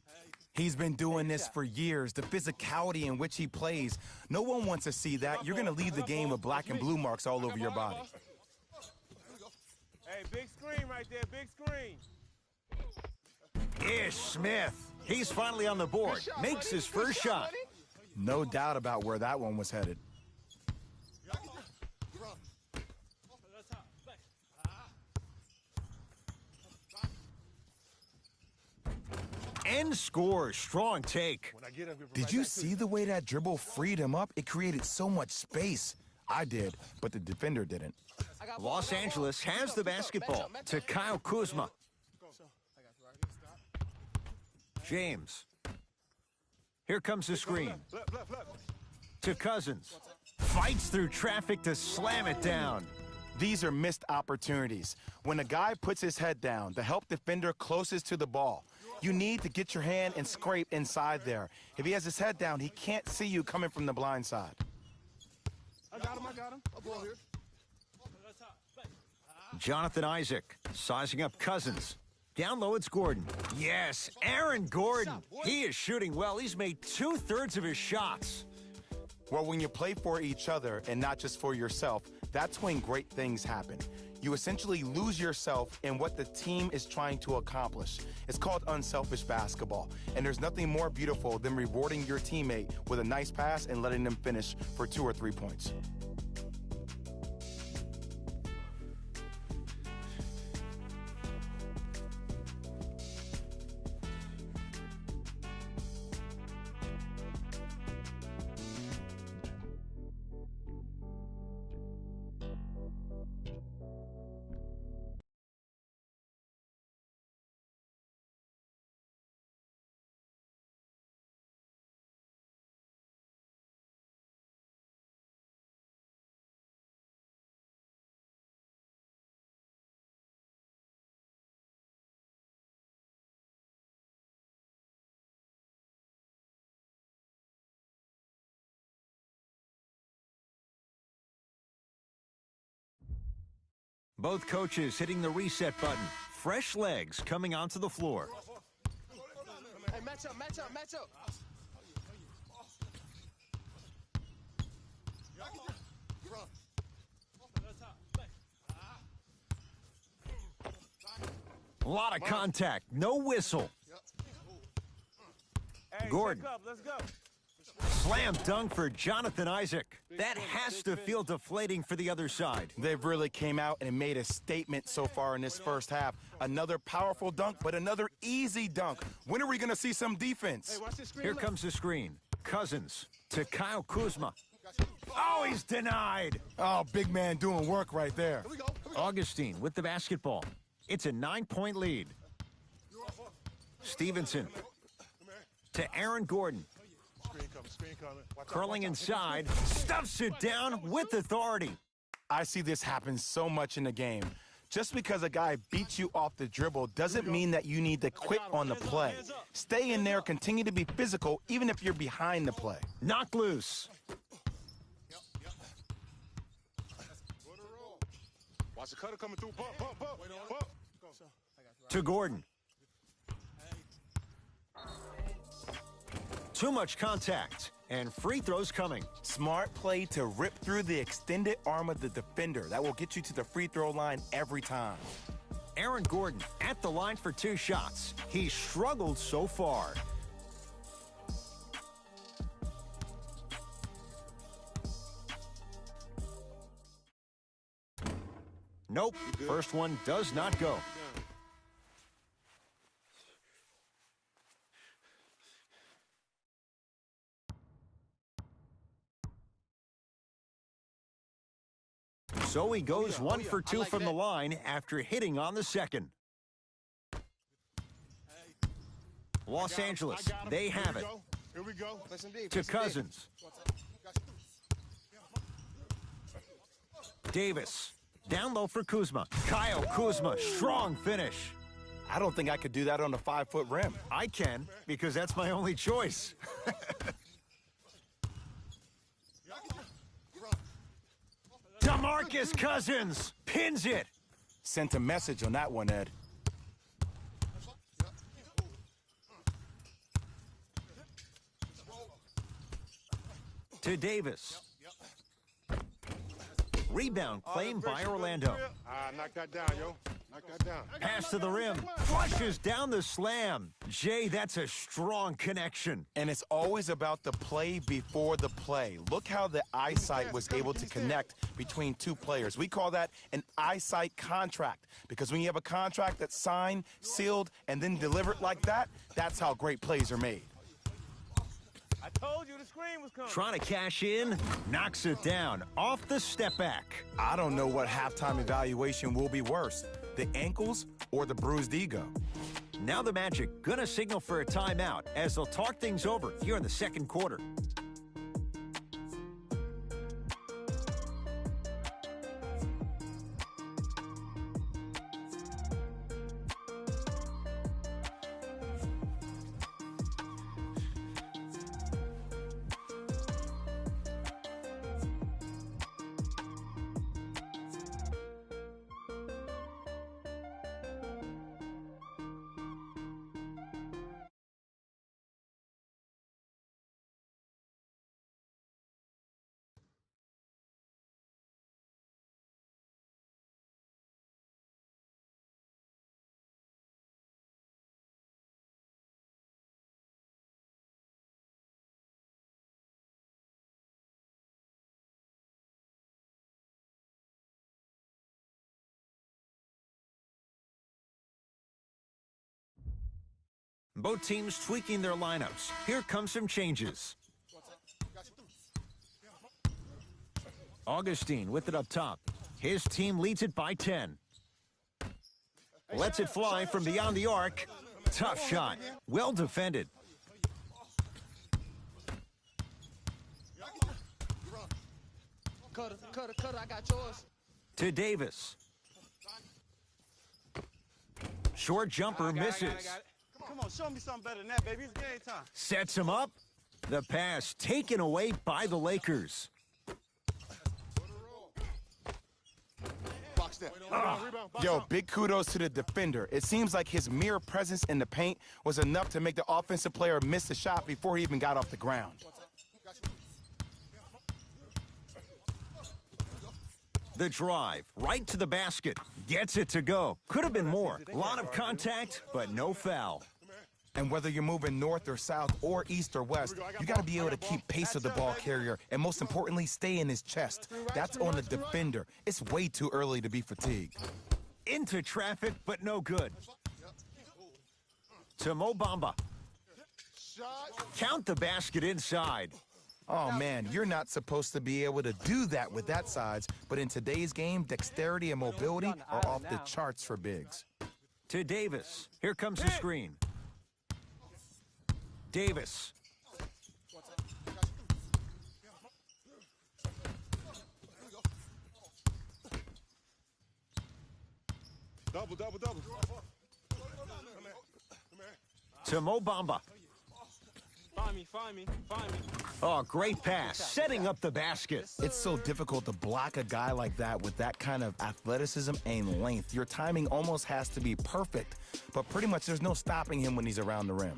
C: He's been doing this for years. The physicality in which he plays, no one wants to see that. You're going to leave the game with black and blue marks all over your body.
H: Hey, big screen right there, big screen.
B: Ish Smith. He's finally on the board. Makes his first shot.
C: No doubt about where that one was headed.
B: And scores. Strong take.
C: Did you see the way that dribble freed him up? It created so much space. I did, but the defender didn't.
B: Los Angeles has the basketball to Kyle Kuzma. James. Here comes the screen. To Cousins. Fights through traffic to slam it down.
C: These are missed opportunities. When a guy puts his head down, the help defender closest to the ball, you need to get your hand and scrape inside there. If he has his head down, he can't see you coming from the blind side.
F: I got him. I'll go here.
B: Jonathan Isaac sizing up Cousins. Down low, it's Gordon. Yes, Aaron Gordon. He is shooting well. He's made 2/3 of his shots.
C: Well, when you play for each other and not just for yourself, that's when great things happen. You essentially lose yourself in what the team is trying to accomplish. It's called unselfish basketball, and there's nothing more beautiful than rewarding your teammate with a nice pass and letting them finish for 2 or 3 points.
B: Both coaches hitting the reset button. Fresh legs coming onto the floor.
E: Hey, match up, match up, match up.
B: A lot of contact, no whistle.
H: Hey,
B: Gordon.
H: check up. Let's go.
B: Slam dunk for Jonathan Isaac. That has to feel deflating for the other side.
C: They've really came out and made a statement so far in this first half. Another powerful dunk, but another easy dunk. When are we going to see some defense?
E: Hey, watch this screen.
B: Here
E: look.
B: comes the screen. Cousins to Kyle Kuzma. Oh, he's denied.
C: Oh, big man doing work right there.
E: Here we go. Here we go.
B: Augustine with the basketball. It's a 9-point lead. Stevenson to Aaron Gordon.
D: Screen coming, screen coming. Watch out,
B: Curling
D: watch out.
B: inside, stuffs it down with authority.
C: I see this happen so much in the game. Just because a guy beats you off the dribble doesn't mean that you need to quit on the play. Stay in there, continue to be physical, even if you're behind the play.
B: Knocked loose.
D: Watch the cutter coming through. Bump, bump, bump, bump.
B: To Gordon. Too much contact, and free throws coming.
C: Smart play to rip through the extended arm of the defender. That will get you to the free throw line every time.
B: Aaron Gordon at the line for 2 shots. He's struggled so far. Nope, first one does not go. So he goes 1 for 2
E: like
B: from the
E: that.
B: line after hitting on the second. Los Angeles, they have it.
D: Here we go.
E: Play some D,
B: To
E: play some D.
B: Cousins. Davis. Down low for Kuzma. Kyle Kuzma, strong finish.
C: I don't think I could do that on a 5-foot rim.
B: I can, because that's my only choice. DeMarcus Cousins pins it.
C: Sent a message on that one, Ed.
B: To Davis. Rebound claimed by Orlando.
D: Knock that down, yo. Knock that down.
B: Pass to the rim. Flushes down the slam. Jay, that's a strong connection.
C: And it's always about the play before the play. Look how the eyesight was able to connect between 2 players. We call that an eyesight contract, because when you have a contract that's signed, sealed, and then delivered like that, that's how great plays are made.
H: I told you the screen was coming.
B: Trying to cash in, knocks it down off the step back.
C: I don't know what halftime evaluation will be worse, the ankles or the bruised ego.
B: Now the Magic gonna signal for a timeout as they'll talk things over here in the second quarter. Both teams tweaking their lineups. Here come some changes. Augustine with it up top. His team leads it by 10. Lets it fly from beyond the arc. Tough shot. Well defended.
E: Cutter, I got yours.
B: To Davis. Short jumper misses.
H: Got it. Come on, show me something better than that, baby. It's game time.
B: Sets him up. The pass taken away by the Lakers.
F: Box that.
C: Yo, big kudos to the defender. It seems like his mere presence in the paint was enough to make the offensive player miss the shot before he even got off the ground.
B: The drive, right to the basket. Gets it to go. Could have been more. A lot of contact, but no foul.
C: And whether you're moving north or south or east or west, you got to be able to keep pace with the ball carrier and most importantly, stay in his chest. That's on the defender. It's way too early to be fatigued.
B: Into traffic, but no good. To Mo Bamba. Count the basket inside.
C: Oh, man, you're not supposed to be able to do that with that size, but in today's game, dexterity and mobility are off the charts for bigs.
B: To Davis. Here comes the screen. Davis.
D: Double.
B: To Mo Bamba.
H: Find me.
B: Oh, great pass. Setting up the basket.
C: It's so difficult to block a guy like that with that kind of athleticism and length. Your timing almost has to be perfect, but pretty much there's no stopping him when he's around the rim.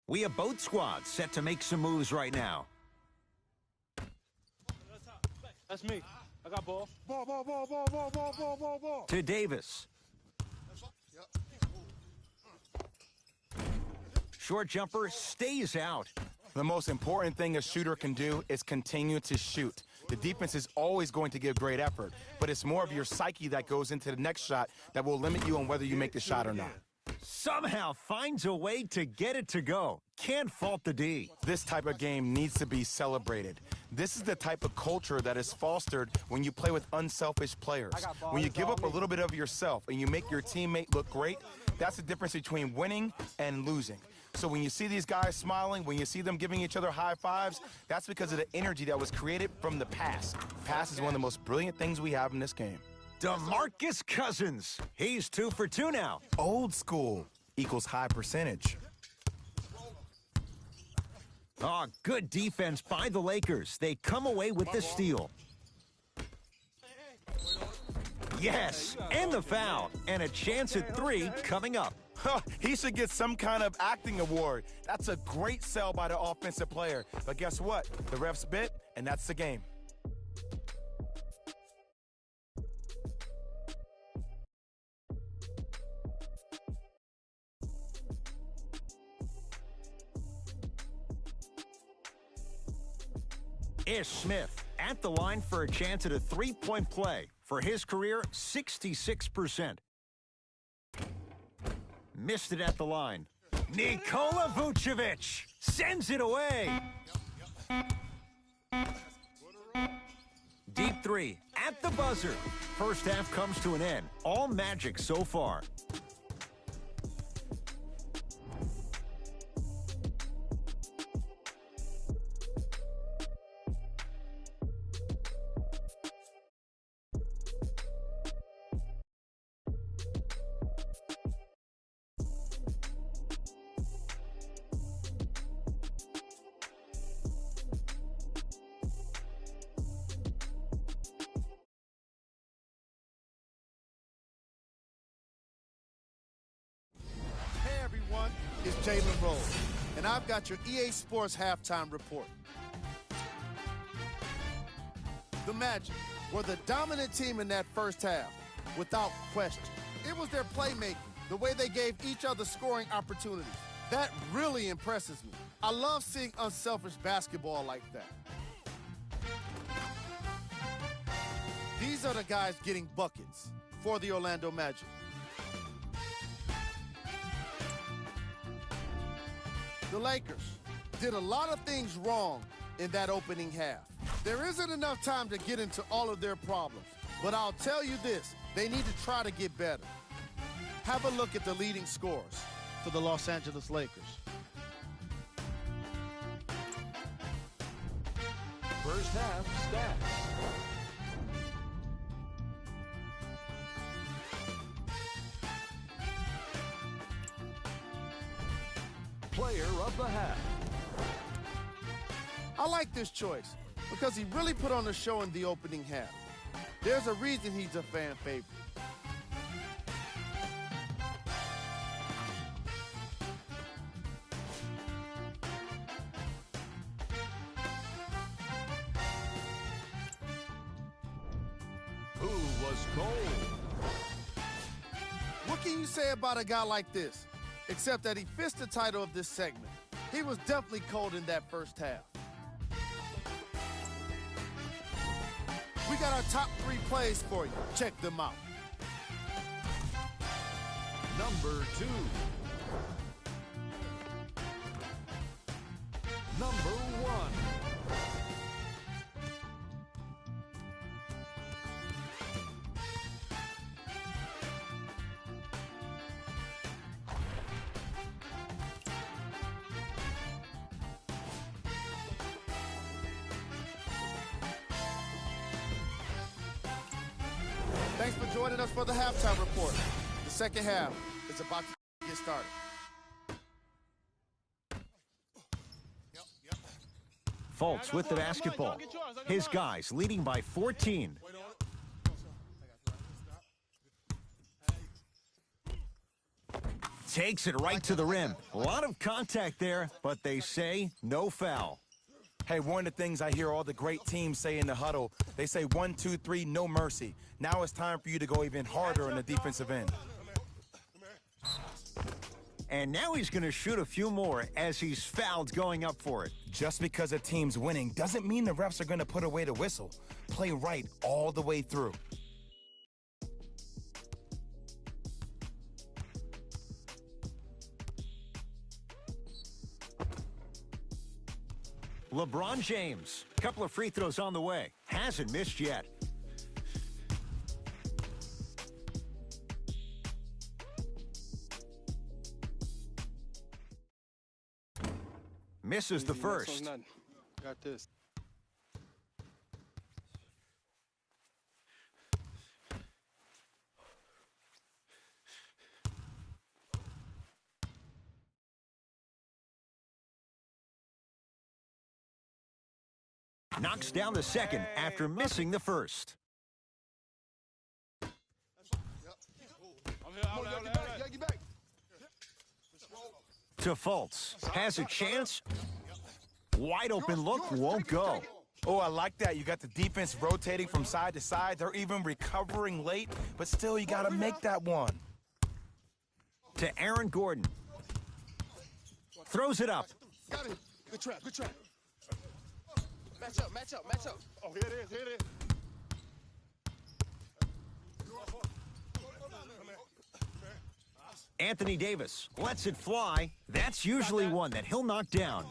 B: We have both squads set to make some moves right now.
H: That's me. I got ball.
D: Ball.
B: To Davis. Short jumper stays out.
C: The most important thing a shooter can do is continue to shoot. The defense is always going to give great effort, but it's more of your psyche that goes into the next shot that will limit you on whether you make the shot or not.
B: Somehow finds a way to get it to go. Can't fault the D.
C: This type of game needs to be celebrated. This is the type of culture that is fostered when you play with unselfish players. When you give up a little bit of yourself and you make your teammate look great, that's the difference between winning and losing. So when you see these guys smiling, when you see them giving each other high fives, that's because of the energy that was created from the pass. Pass is one of the most brilliant things we have in this game.
B: DeMarcus Cousins. He's 2 for 2 now.
C: Old school equals high percentage.
B: Oh, good defense by the Lakers. They come away with the steal. Yes, and the foul. And a chance at 3 coming up.
C: He should get some kind of acting award. That's a great sell by the offensive player. But guess what? The refs bit, and that's the game.
B: Ish Smith at the line for a chance at a three-point play. For his career, 66%. Missed it at the line. Nikola Vucevic sends it away. Deep 3 at the buzzer. First half comes to an end. All Magic so far.
F: is Jalen Rose, and I've got your EA Sports halftime report. The Magic were the dominant team in that first half, without question. It was their playmaking, the way they gave each other scoring opportunities. That really impresses me. I love seeing unselfish basketball like that. These are the guys getting buckets for the Orlando Magic. The Lakers did a lot of things wrong in that opening half. There isn't enough time to get into all of their problems, but I'll tell you this, they need to try to get better. Have a look at the leading scorers for the Los Angeles Lakers.
G: First half stats. Player of the half.
F: I like this choice because he really put on a show in the opening half. There's a reason he's a fan favorite.
G: Who was cold?
F: What can you say about a guy like this? Except that he fits the title of this segment. He was definitely cold in that first half. We got our top 3 plays for you. Check them out.
G: Number 2. Number 1.
F: Thanks for joining us for the halftime report. The second half is about to get started.
B: Fultz with the basketball. His guys leading by 14. Takes it right to the rim. A lot of contact there, but they say no foul.
C: Hey, one of the things I hear all the great teams say in the huddle, they say 1, 2, 3, no mercy. Now it's time for you to go even harder on the defensive end.
B: And now he's going to shoot a few more as he's fouled going up for it.
C: Just because a team's winning doesn't mean the refs are going to put away the whistle. Play right all the way through.
B: LeBron James, couple of free throws on the way. Hasn't missed yet. Misses the first.
E: Got this.
B: Knocks down the second after missing the first. To Fultz. Has a chance. Wide open look, won't go.
C: Oh, I like that. You got the defense rotating from side to side. They're even recovering late, but still you got to make that one.
B: To Aaron Gordon. Throws it up.
E: Got it. Good trap, good trap. Match up, match up, match up. Oh, here it is, here it is.
B: Anthony Davis lets it fly. That's usually one that he'll knock down.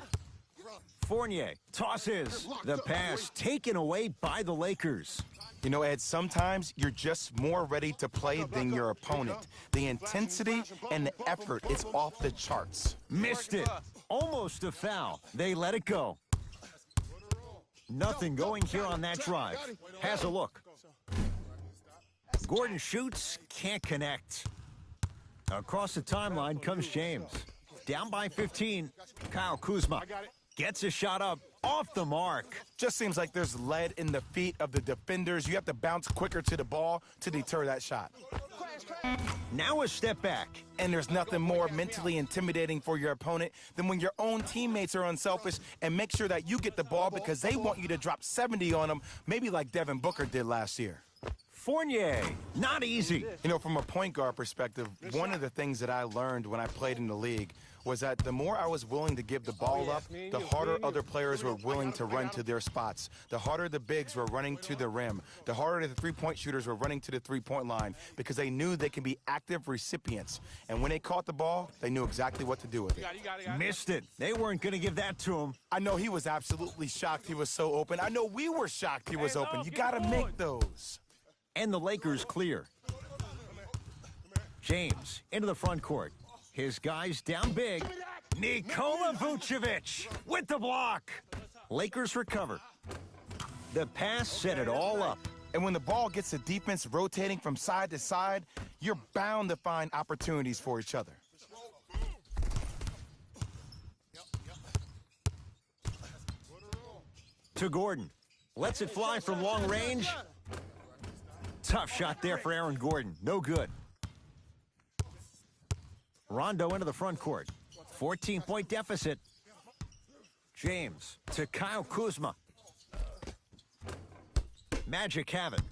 B: Fournier tosses. The pass taken away by the Lakers.
C: You know, Ed, sometimes you're just more ready to play than your opponent. The intensity and the effort is off the charts.
B: Missed it. Almost a foul. They let it go. Nothing going here on that drive. Has a look. Gordon shoots, can't connect. Across the timeline comes James. Down by 15. Kyle Kuzma gets a shot up. Off the mark.
C: Just seems like there's lead in the feet of the defenders. You have to bounce quicker to the ball to deter that shot.
B: Now a step back.
C: And there's nothing more mentally intimidating for your opponent than when your own teammates are unselfish and make sure that you get the ball because they want you to drop 70 on them, maybe like Devin Booker did last year.
B: Fournier, not easy.
C: You know, from a point guard perspective, one of the things that I learned when I played in the league was that the more I was willing to give the ball up, the harder other players were willing to run to their spots. The harder the bigs were running to the rim. The harder the three-point shooters were running to the three-point line because they knew they can be active recipients. And when they caught the ball, they knew exactly what to do with it.
B: Missed it. They weren't going to give that to him.
C: I know he was absolutely shocked he was so open. I know we were shocked he was open. You got to make those.
B: And the Lakers clear. James into the front court. His guys down big. Nikola Vucevic with the block. Lakers recover. The pass set it all up.
C: And when the ball gets the defense rotating from side to side, you're bound to find opportunities for each other.
B: To Gordon. Lets it fly from long range. Tough shot there for Aaron Gordon. No good. Rondo into the front court. 14-point deficit. James to Kyle Kuzma. Magic have it.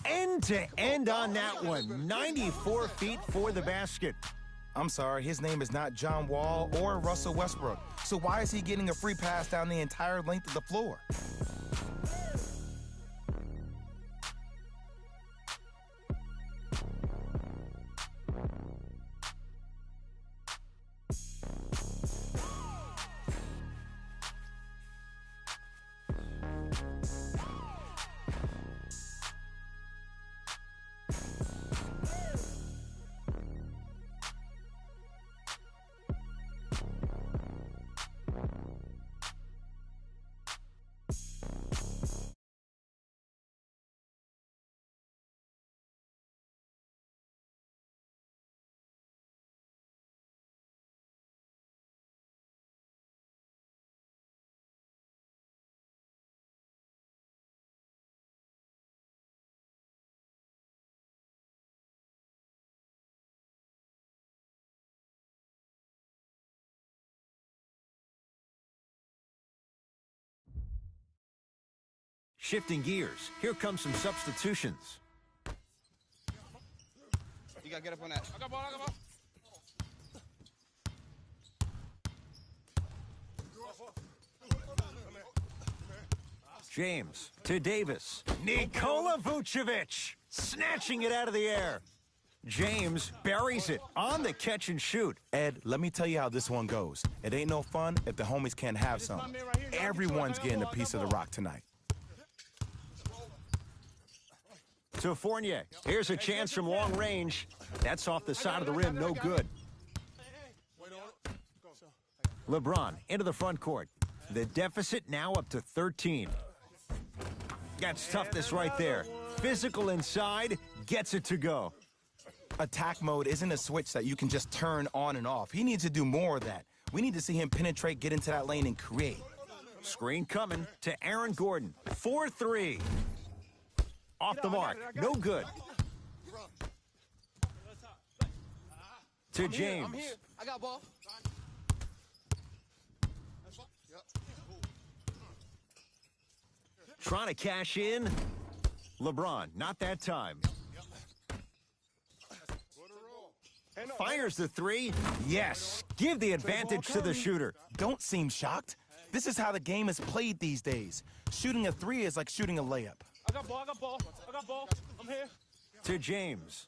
B: End to end on that one. 94 feet for the basket.
C: I'm sorry, his name is not John Wall or Russell Westbrook. So why is he getting a free pass down the entire length of the floor?
B: Shifting gears. Here come some substitutions.
E: You gotta get up on that. I got ball, I got ball.
B: James to Davis. Nikola Vucevic snatching it out of the air. James buries it on the catch and shoot.
C: Ed, let me tell you how this one goes. It ain't no fun if the homies can't have some. Everyone's getting a piece of the rock tonight.
B: To Fournier. Here's a chance from long range. That's off the side of the rim, no good. LeBron into the front court. The deficit now up to 13. That's toughness right there. Physical inside, gets it to go.
C: Attack mode isn't a switch that you can just turn on and off. He needs to do more of that. We need to see him penetrate, get into that lane, and create.
B: Screen coming to Aaron Gordon. 4-3. Off the mark. No good. To James.
E: I got ball.
B: Trying to cash in. LeBron, not that time. Fires the three. Yes. Give the advantage to the shooter.
C: Don't seem shocked. This is how the game is played these days. Shooting a three is like shooting a layup.
H: I got ball, I got ball, I got ball. I'm here.
B: To James.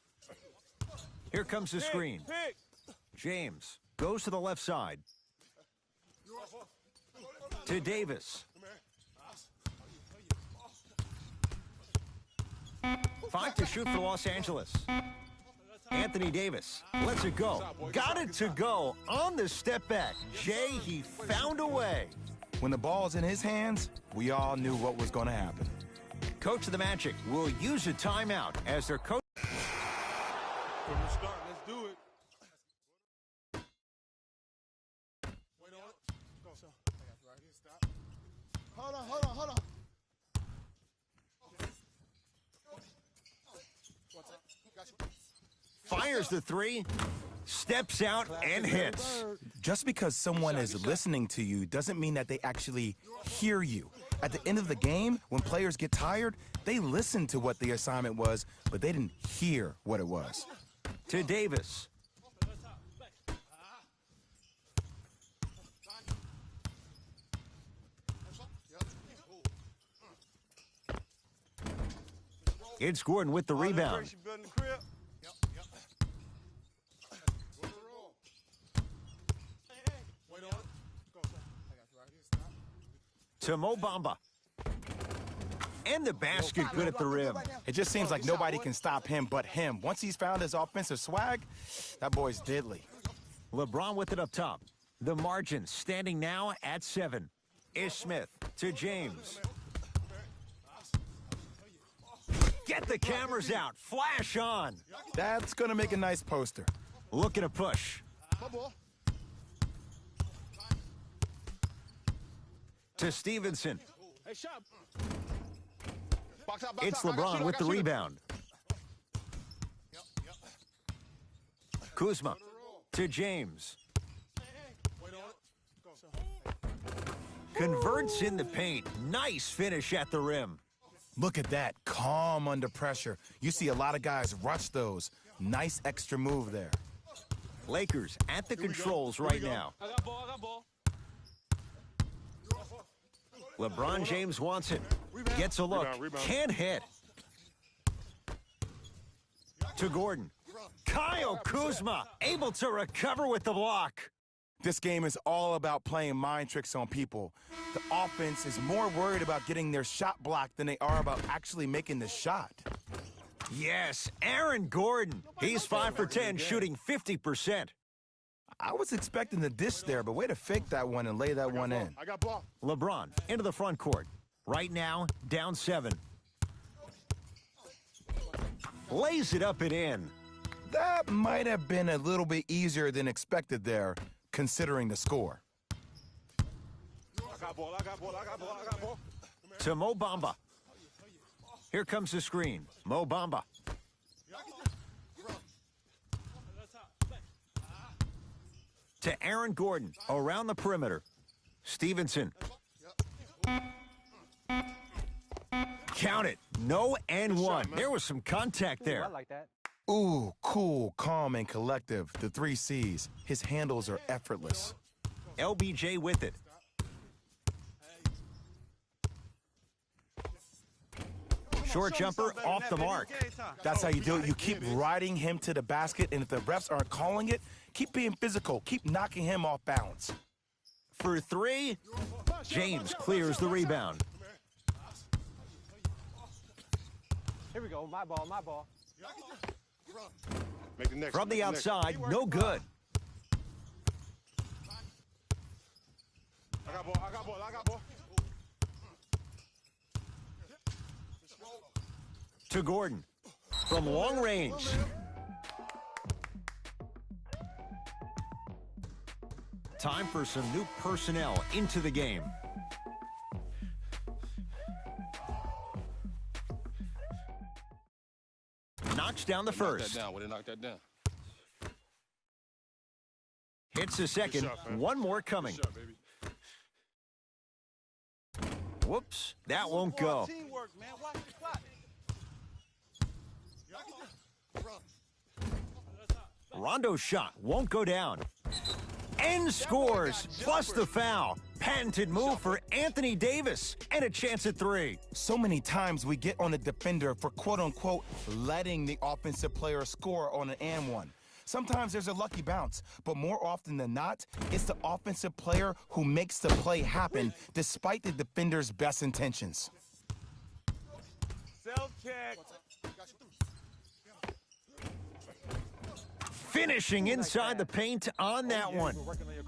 B: Here comes the screen. James goes to the left side. To Davis. 5 to shoot for Los Angeles. Anthony Davis lets it go. Got it to go on the step back. Jay, he found a way.
C: When the ball's in his hands, we all knew what was going to happen.
B: Coach of the Magic will use a timeout as their coach.
D: From the start, let's do it.
B: Fires the three, steps out and hits.
C: Just because someone is listening to you doesn't mean that they actually hear you. At the end of the game, when players get tired, they listen to what the assignment was, but they didn't hear what it was.
B: To Davis. It's Gordon with the rebound. To Mo Bamba. And the basket good at the rim.
C: It just seems like nobody can stop him but him. Once he's found his offensive swag, that boy's deadly.
B: LeBron with it up top. The margin standing now at 7. Ish Smith to James. Get the cameras out. Flash on.
C: That's going to make a nice poster.
B: Looking to push. To Stevenson. It's LeBron with the rebound. Kuzma to James. Converts in the paint. Nice finish at the rim.
C: Look at that, calm under pressure. You see a lot of guys rush those. Nice extra move there.
B: Lakers at the controls right now.
H: I got ball.
B: LeBron James wants it. Gets a look. Can't hit. To Gordon. Kyle Kuzma able to recover with the block.
C: This game is all about playing mind tricks on people. The offense is more worried about getting their shot blocked than they are about actually making the shot.
B: Yes, Aaron Gordon. He's 5 for 10, shooting 50%.
C: I was expecting the dish there, but way to fake that one and lay that one in.
E: I got ball.
B: LeBron into the front court. Right now, down 7. Lays it up and in.
C: That might have been a little bit easier than expected there, considering the score.
E: I got ball.
B: To Mo Bamba. Here comes the screen. Mo Bamba. To Aaron Gordon around the perimeter. Stevenson. Count it. No and one. There was some contact there.
H: I like that.
C: Ooh, cool, calm, and collective. The 3 C's. His handles are effortless.
B: LBJ with it. Short jumper off the mark.
C: That's how you do it. You keep riding him to the basket, and if the refs aren't calling it, keep being physical. Keep knocking him off balance.
B: For 3, James clears the rebound.
H: Here we go. My ball.
E: Make the next
B: From the outside, no good.
E: I got ball.
B: To Gordon. From long range. Time for some new personnel into the game. Knocks down the first.
E: Knock that down.
B: Hits the second.
E: Good shot, man.
B: One more coming.
E: Good shot, baby.
B: Whoops, that won't go.
H: Teamwork, man. Watch the clock.
B: Rondo's shot won't go down. And scores, plus the foul. Patented move for Anthony Davis, and a chance at 3.
C: So many times we get on the defender for quote-unquote letting the offensive player score on an and one. Sometimes there's a lucky bounce, but more often than not, it's the offensive player who makes the play happen despite the defender's best intentions.
H: Self-check.
B: Finishing inside the paint on that one.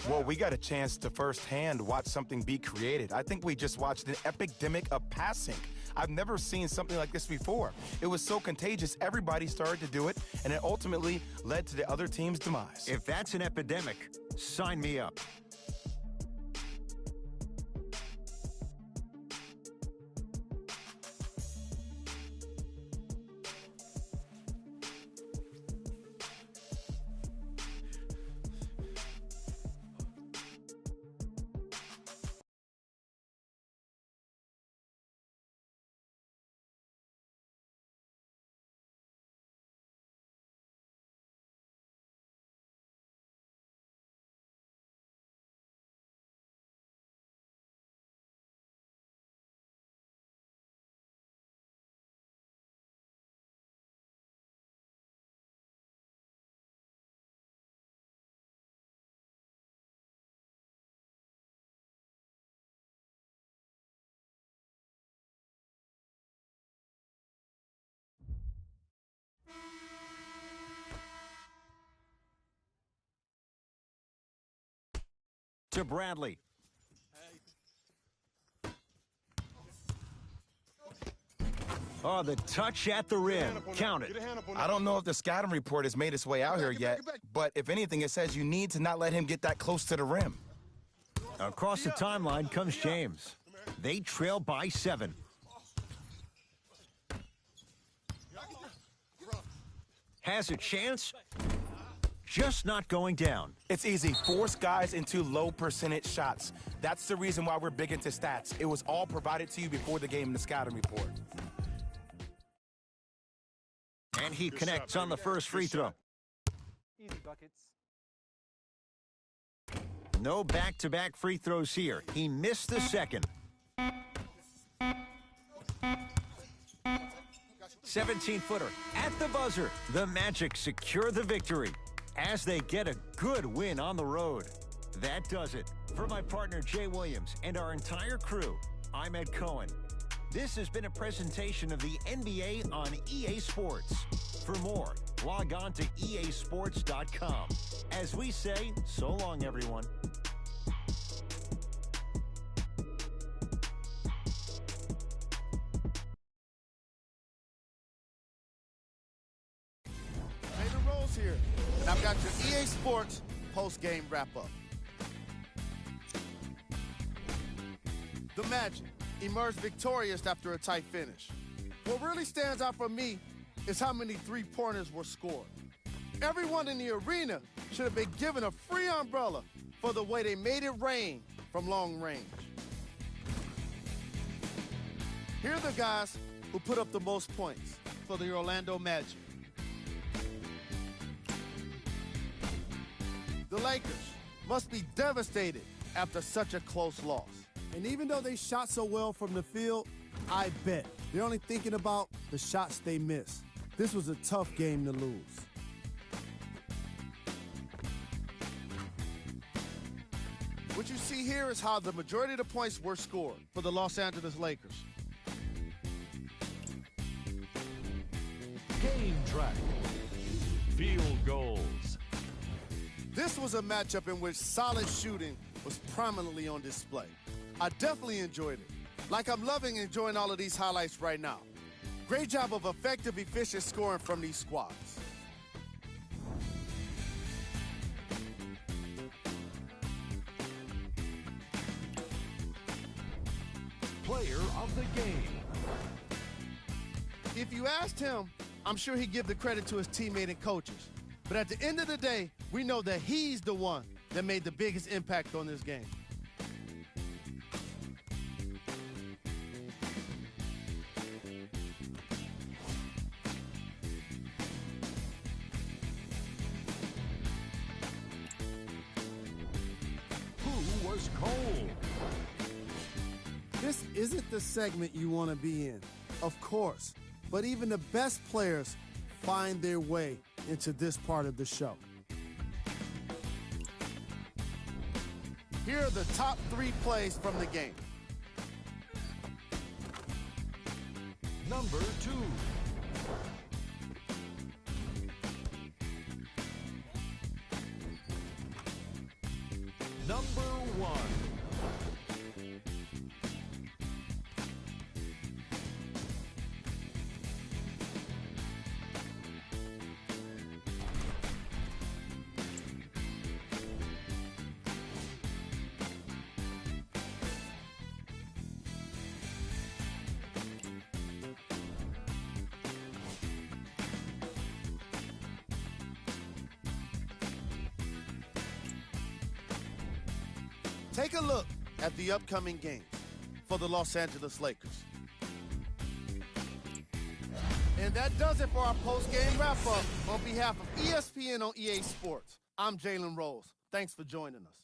C: Well, we got a chance to firsthand watch something be created. I think we just watched an epidemic of passing. I've never seen something like this before. It was so contagious, everybody started to do it, and it ultimately led to the other team's demise.
B: If that's an epidemic, sign me up. To Bradley. Oh, the touch at the rim. Count it.
C: I don't know if the scouting report has made its way out here yet, but if anything, it says you need to not let him get that close to the rim.
B: Across the timeline comes James. They trail by 7. Has a chance, just not going down.
C: It's easy. Force guys into low percentage shots. That's the reason why we're big into stats. It was all provided to you before the game in the scouting report.
B: And he connects on the first free throw.
D: Easy buckets.
B: No back-to-back free throws here. He missed the second. 17-footer at the buzzer. The Magic secure the victory as they get a good win on the road. That does it. For my partner Jay Williams and our entire crew, I'm Ed Cohen. This has been a presentation of the NBA on EA Sports. For more, log on to easports.com. As we say, so long, everyone.
F: Jalen Rose here, and I've got your EA Sports post-game wrap-up. The Magic emerged victorious after a tight finish. What really stands out for me is how many three-pointers were scored. Everyone in the arena should have been given a free umbrella for the way they made it rain from long range. Here are the guys who put up the most points for the Orlando Magic. The Lakers must be devastated after such a close loss.
I: And even though they shot so well from the field, I bet they're only thinking about the shots they missed. This was a tough game to lose.
F: What you see here is how the majority of the points were scored for the Los Angeles Lakers.
G: Game track. Field goals.
F: This was a matchup in which solid shooting was prominently on display. I definitely enjoyed it. Like I'm loving enjoying all of these highlights right now. Great job of effective, efficient scoring from these squads.
G: Player of the game.
F: If you asked him, I'm sure he'd give the credit to his teammate and coaches. But at the end of the day, we know that he's the one that made the biggest impact on this game.
G: Who was cold?
I: This isn't the segment you want to be in, of course, but even the best players find their way into this part of the show.
F: Here are the top 3 plays from the game.
G: Number 2. Number 1.
F: Take a look at the upcoming games for the Los Angeles Lakers. And that does it for our post-game wrap-up. On behalf of ESPN on EA Sports, I'm Jalen Rose. Thanks for joining us.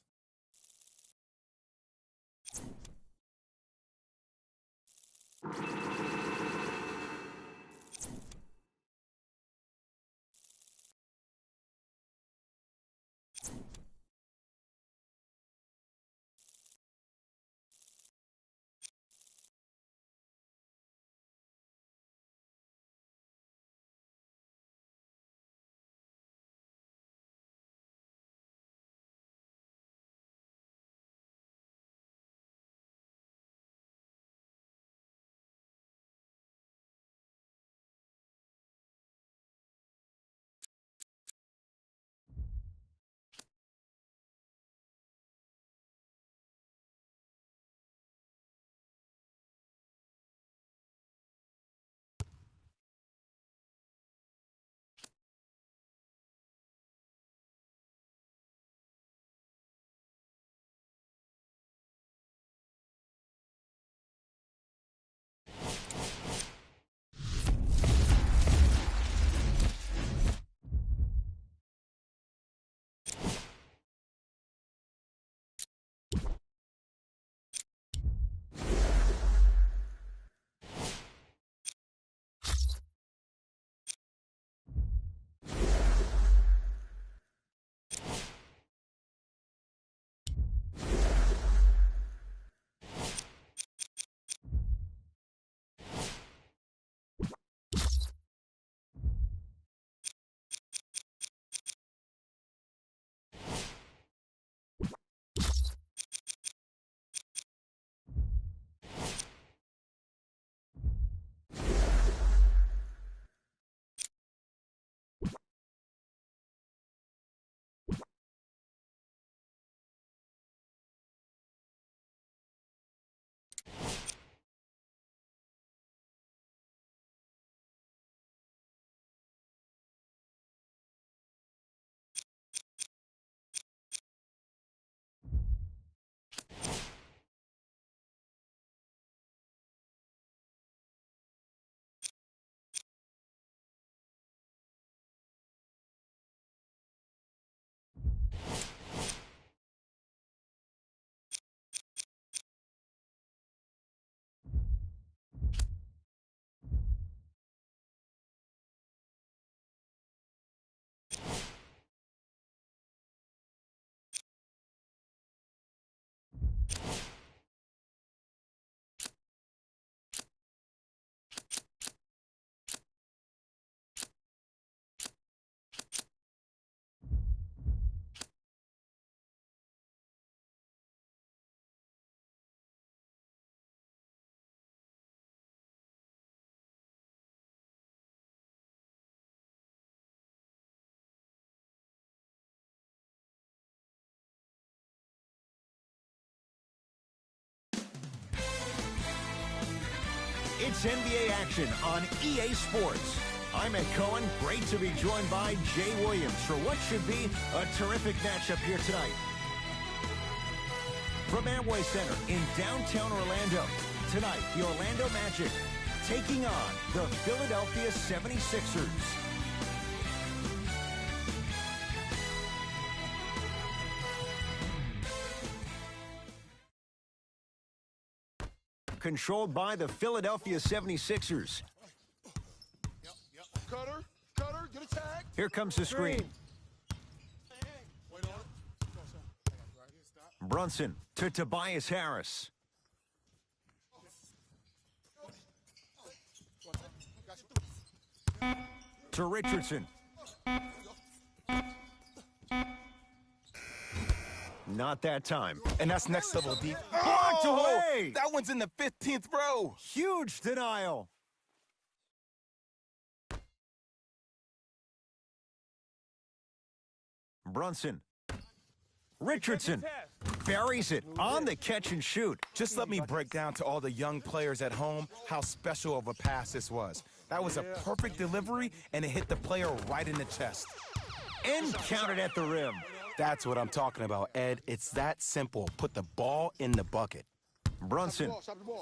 B: It's NBA action on EA Sports. I'm Ed Cohen. Great to be joined by Jay Williams for what should be a terrific matchup here tonight. From Amway Center in downtown Orlando, tonight the Orlando Magic taking on the Philadelphia 76ers. Controlled by the Philadelphia 76ers.
E: Cutter, get a tag.
B: Here comes the screen. Brunson to Tobias Harris. To Richardson. Not that time.
C: And that's next level deep.
B: Blocked away!
C: That one's in the 15th row.
B: Huge denial. Brunson. Richardson buries it on the catch and shoot.
C: Just let me break down to all the young players at home how special of a pass this was. That was a perfect delivery, and it hit the player right in the chest.
B: And counted at the rim.
C: That's what I'm talking about, Ed. It's that simple. Put the ball in the bucket.
B: Brunson,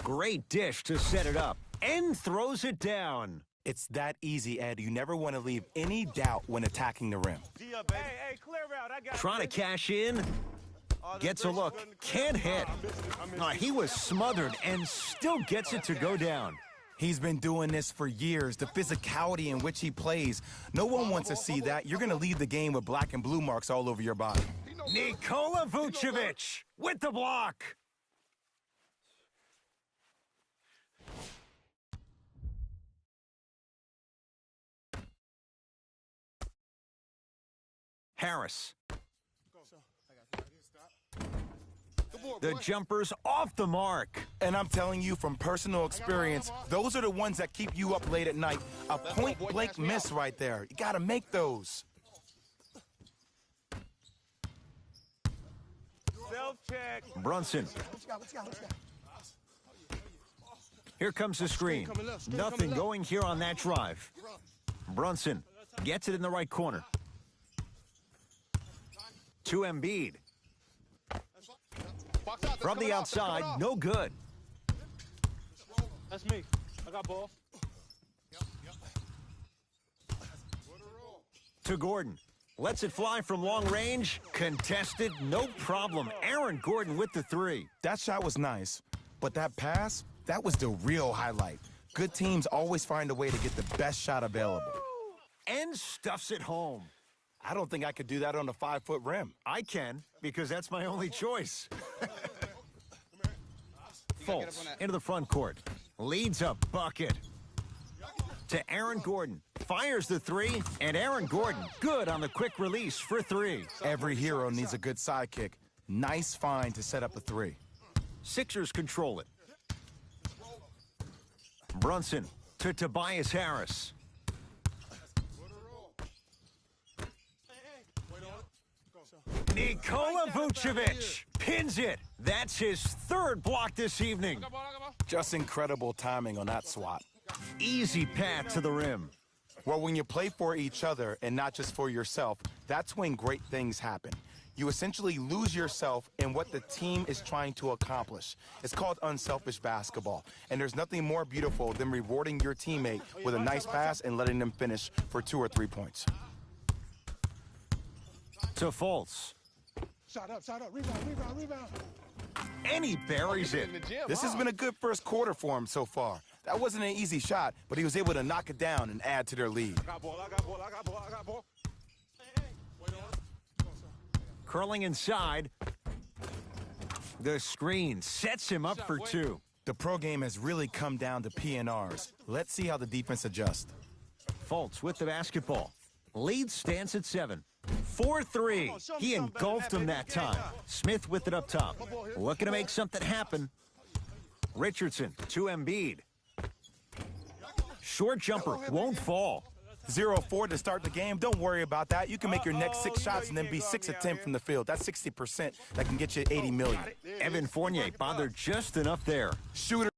B: great dish to set it up, and throws it down.
C: It's that easy, Ed. You never want to leave any doubt when attacking the rim.
H: Hey, clear out. I got
B: Trying to cash in. Gets a look. Can't hit. He was smothered and still gets it to go down.
C: He's been doing this for years. The physicality in which he plays. No one wants to see that. You're going to leave the game with black and blue marks all over your body.
B: Nikola Vucevic with the block. Harris. The jumper's off the mark.
C: And I'm telling you from personal experience, those are the ones that keep you up late at night. A point-blank miss right there. You got to make those.
H: self-check.
B: Brunson. Here comes the screen. Nothing going here on that drive. Brunson gets it in the right corner. To Embiid. From the outside, no good.
H: That's me. I got ball.
B: To Gordon. Lets it fly from long range. Contested, no problem. Aaron Gordon with the three.
C: That shot was nice, but that pass, that was the real highlight. Good teams always find a way to get the best shot available.
B: And stuffs it home.
C: I don't think I could do that on a 5-foot rim.
B: I can, because that's my only choice. Fultz into the front court. Leads a bucket. To Aaron Gordon. Fires the three, and Aaron Gordon good on the quick release for three.
C: Every hero needs a good sidekick. Nice find to set up a three.
B: Sixers control it. Brunson to Tobias Harris. Nikola Vucevic pins it. That's his third block this evening.
C: Just incredible timing on that swat.
B: Easy path to the rim.
C: Well, when you play for each other and not just for yourself, that's when great things happen. You essentially lose yourself in what the team is trying to accomplish. It's called unselfish basketball. And there's nothing more beautiful than rewarding your teammate with a nice pass and letting them finish for 2 or 3 points.
B: To Fultz.
E: Shot up, rebound.
B: And he buries it.
C: This has been a good first quarter for him so far. That wasn't an easy shot, but he was able to knock it down and add to their lead.
E: I got ball.
B: Curling inside. The screen sets him up for two.
C: The pro game has really come down to PNRs. Let's see how the defense adjusts.
B: Fultz with the basketball. Lead stands at 7. 4-3. He engulfed him that time. Smith with it up top. Looking to make something happen. Richardson to Embiid. Short jumper won't fall.
C: 0-4 to start the game. Don't worry about that. You can make your next 6 shots and then be 6 of 10 from the field. That's 60%. That can get you $80 million.
B: Evan Fournier bothered just enough there.
C: Shooter.